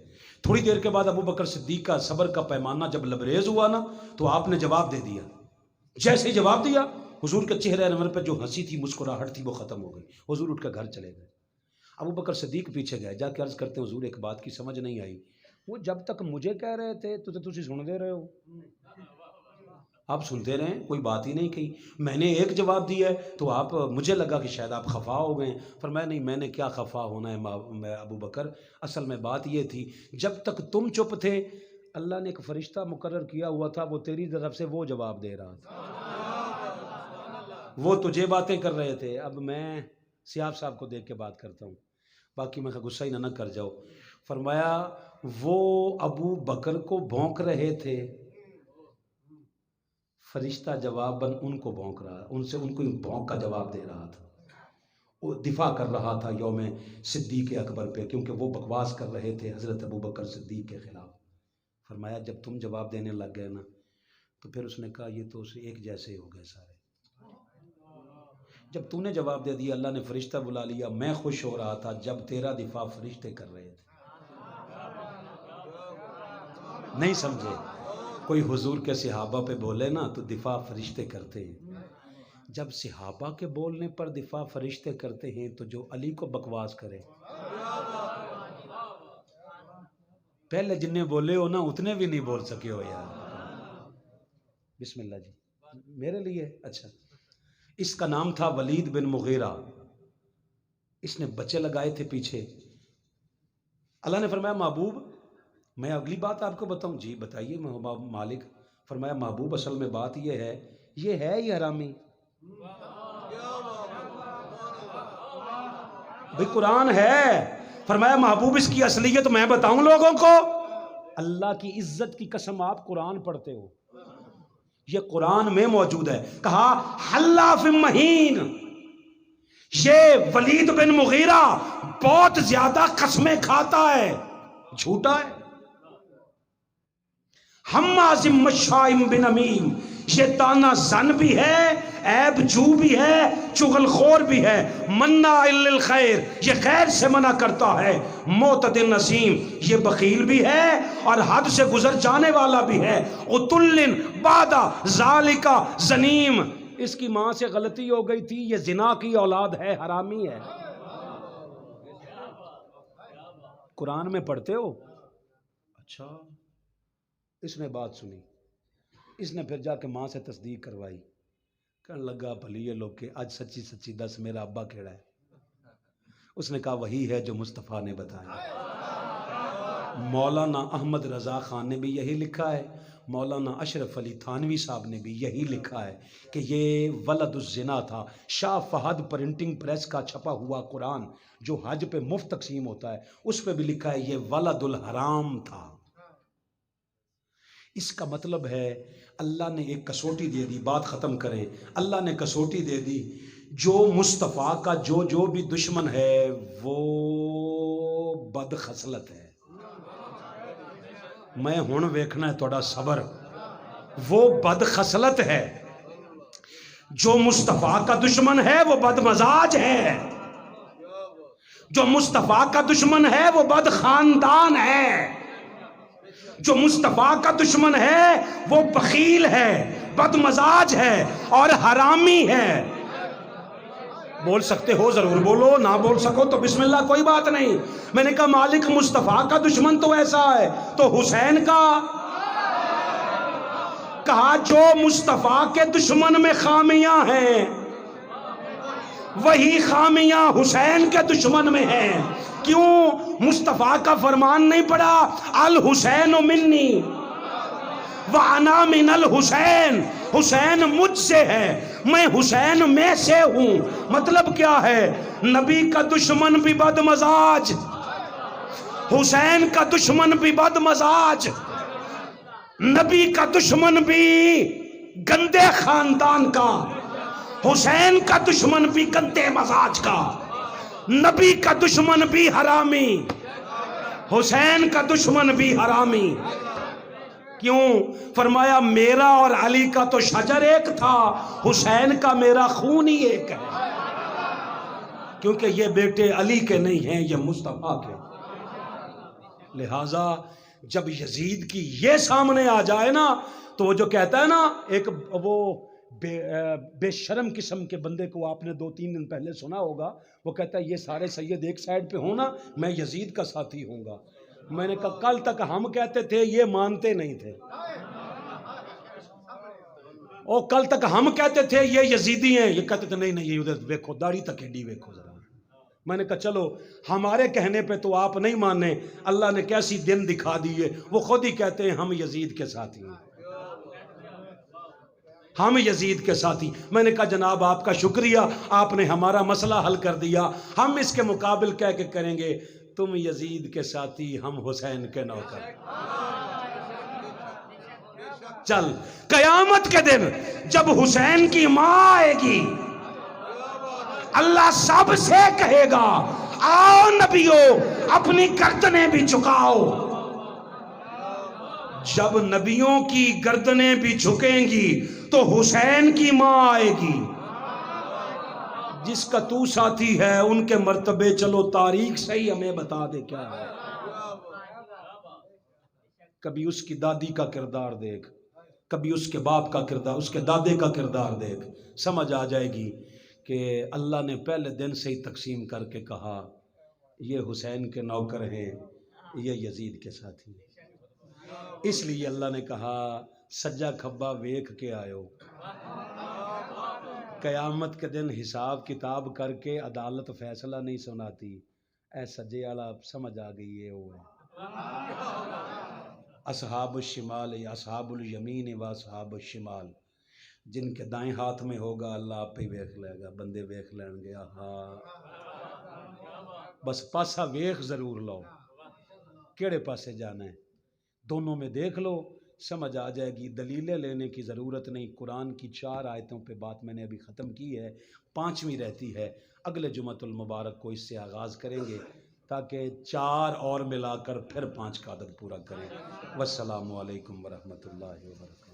تھوڑی دیر کے بعد ابو بکر صدیق کا صبر کا پیمانہ جب لبریز ہوا نا تو آپ نے جواب دے دیا۔ جیسے ہی جواب دیا حضور کے چہرے انور پہ جو ہنسی تھی، مسکراہٹ تھی، وہ ختم ہو گئی۔ حضور اٹھ کر گھر چلے گئے۔ ابو بکر صدیق پیچھے گئے، جا کے عرض کرتے ہیں حضور ایک بات کی سمجھ نہیں آئی۔ وہ جب تک مجھے کہہ رہے تھے تو تسی سن دے رہے ہو، آپ سنتے رہیں، کوئی بات ہی نہیں کہی۔ میں نے ایک جواب دیا ہے تو آپ، مجھے لگا کہ شاید آپ خفا ہو گئے۔ فرمایا نہیں، میں نے کیا خفا ہونا ہے میں ابو بکر، اصل میں بات یہ تھی جب تک تم چپ تھے اللہ نے ایک فرشتہ مقرر کیا ہوا تھا، وہ تیری طرف سے وہ جواب دے رہا تھا، وہ تجھے باتیں کر رہے تھے۔ اب میں سیاب صاحب کو دیکھ کے بات کرتا ہوں، باقی میں غصہ ہی نہ کر جاؤ. فرمایا وہ ابو بکر کو بھونک رہے تھے، فرشتہ جواباً ان کو بھونک رہا، ان کو بھونک کا جواب دے رہا تھا. وہ دفاع کر رہا تھا یوم صدیق اکبر پہ، کیونکہ وہ بکواس کر رہے تھے حضرت ابو بکر صدیق کے خلاف. فرمایا جب تم جواب دینے لگ گئے نا تو پھر اس نے کہا یہ تو اسے ایک جیسے ہو گئے سارے. جب تو نے جواب دے دیا، اللہ نے فرشتہ بلا لیا. میں خوش ہو رہا تھا جب تیرا دفاع فرشتے کر رہے تھے. نہیں سمجھے؟ کوئی حضور کے صحابہ پہ بولے نا تو دفاع فرشتے کرتے ہیں. جب صحابہ کے بولنے پر دفاع فرشتے کرتے ہیں تو جو علی کو بکواس کرے، پہلے جنہیں بولے ہو نا اتنے بھی نہیں بول سکے ہو یار. بسم اللہ جی. میرے لیے اچھا. اس کا نام تھا ولید بن مغیرہ. اس نے بچے لگائے تھے پیچھے. اللہ نے فرمایا محبوب میں اگلی بات آپ کو بتاؤں. جی بتائیے مالک. فرمایا محبوب اصل میں بات یہ ہے یہ حرامی. بھئی قرآن ہے. فرمایا محبوب اس کی اصلیت میں بتاؤں لوگوں کو. اللہ کی عزت کی قسم آپ قرآن پڑھتے ہو، یہ قرآن میں موجود ہے. کہا حلاف مہین، یہ ولید بن مغیرہ بہت زیادہ قسمیں کھاتا ہے، جھوٹا ہے. حماز مشاء بنمیم، یہ تانا زن بھی ہے، عیب جو بھی ہے، چغل خور بھی ہے. مناع للخیر، یہ خیر سے منع کرتا ہے. معتد نسیم، یہ بخیل بھی ہے اور حد سے گزر جانے والا بھی ہے. عتل بعد ذالک زنیم، اس کی ماں سے غلطی ہو گئی تھی، یہ زنا کی اولاد ہے، حرامی ہے. قرآن میں پڑھتے ہو؟ اچھا. اس نے بات سنی، اس نے پھر جا کے ماں سے تصدیق کروائی. کہنے لگا بھلی یہ لوگ کہ آج سچی سچی دس میرا ابا کیڑا ہے. اس نے کہا وہی ہے جو مصطفیٰ نے بتایا. مولانا احمد رضا خان نے بھی یہی لکھا ہے، مولانا اشرف علی تھانوی صاحب نے بھی یہی لکھا ہے کہ یہ ولد الزنا تھا. شاہ فہد پرنٹنگ پریس کا چھپا ہوا قرآن جو حج پہ مفت تقسیم ہوتا ہے اس پہ بھی لکھا ہے یہ ولد الحرام تھا. اس کا مطلب ہے اللہ نے ایک کسوٹی دے دی. بات ختم کریں. اللہ نے کسوٹی دے دی، جو مصطفیٰ کا جو بھی دشمن ہے وہ بد خصلت ہے. میں ہن ویکھنا ہے تھوڑا صبر. وہ بد خصلت ہے. جو مصطفیٰ کا دشمن ہے وہ بد مزاج ہے. جو مصطفیٰ کا دشمن ہے وہ بد خاندان ہے. جو مصطفیٰ کا دشمن ہے وہ بخیل ہے، بد مزاج ہے اور حرامی ہے. بول سکتے ہو ضرور بولو، نہ بول سکو تو بسم اللہ، کوئی بات نہیں. میں نے کہا مالک مصطفیٰ کا دشمن تو ایسا ہے تو حسین کا. کہا جو مصطفیٰ کے دشمن میں خامیاں ہیں وہی خامیاں حسین کے دشمن میں ہیں. کیوں؟ مصطفیٰ کا فرمان نہیں پڑا الحسین منی وانا من الحسین، حسین مجھ سے ہے، میں حسین میں سے ہوں. مطلب کیا ہے؟ نبی کا دشمن بھی بد مزاج، حسین کا دشمن بھی بد مزاج، نبی کا دشمن بھی گندے خاندان کا، حسین کا دشمن بھی گندے مزاج کا، نبی کا دشمن بھی حرامی، حسین کا دشمن بھی حرامی. کیوں؟ فرمایا میرا اور علی کا تو شجر ایک تھا، حسین کا میرا خون ہی ایک ہے. کیونکہ یہ بیٹے علی کے نہیں ہیں، یہ مصطفیٰ کے. لہٰذا جب یزید کی یہ سامنے آ جائے نا تو وہ جو کہتا ہے نا، ایک وہ بے شرم قسم کے بندے کو آپ نے 2-3 دن پہلے سنا ہوگا، وہ کہتا ہے یہ سارے سید ایک سائیڈ پہ ہونا میں یزید کا ساتھی ہوں گا. میں نے کہا کل تک ہم کہتے تھے یہ مانتے نہیں تھے، اور کل تک ہم کہتے تھے یہ یزیدی ہیں، یہ کہتے تھے نہیں یہ ادھر ویکھو داڑھی تک ایڈی ویکھو ذرا. میں نے کہا چلو ہمارے کہنے پہ تو آپ نہیں مانے، اللہ نے کیسی دن دکھا دیے، وہ خود ہی کہتے ہیں ہم یزید کے ساتھی ہیں. ہم یزید کے ساتھی. میں نے کہا جناب آپ کا شکریہ، آپ نے ہمارا مسئلہ حل کر دیا. ہم اس کے مقابل کہہ کے کریں گے تم یزید کے ساتھی، ہم حسین کے نوکر. چل قیامت کے دن جب حسین کی ماں آئے گی، اللہ سب سے کہے گا آؤ نبیوں اپنی گردنیں بھی جھکاؤ. جب نبیوں کی گردنیں بھی جھکیں گی تو حسین کی ماں آئے گی. جس کا تو ساتھی ہے ان کے مرتبے چلو تاریخ سے ہی ہمیں بتا دے کیا ہے. کبھی اس کی دادی کا کردار دیکھ، کبھی اس کے باپ کا کردار، اس کے دادے کا کردار دیکھ، سمجھ آ جائے گی کہ اللہ نے پہلے دن سے ہی تقسیم کر کے کہا یہ حسین کے نوکر ہیں، یہ یزید کے ساتھی ہیں. اس لیے اللہ نے کہا سجا کھبا ویکھ کے آئو، قیامت کے دن حساب کتاب کر کے عدالت فیصلہ نہیں سناتی. اے سجے والا سمجھ آ گئی ہے وہ ہے اصحاب الشمال، اصحاب الیمین و اصحاب الشمال. جن کے دائیں ہاتھ میں ہوگا اللہ آپ ہی ویکھ لے گا، بندے ویکھ لین گے. ہاں بس پاسا ویکھ ضرور لو کیڑے پاسے جانا ہے، دونوں میں دیکھ لو سمجھ آ جائے گی. دلیلیں لینے کی ضرورت نہیں. قرآن کی 4 آیتوں پہ بات میں نے ابھی ختم کی ہے، 5ویں رہتی ہے. اگلے جمعۃ المبارک کو اس سے آغاز کریں گے تاکہ 4 اور ملا کر پھر 5 کا عدد پورا کریں. والسلام علیکم ورحمۃ اللہ وبرکاتہ.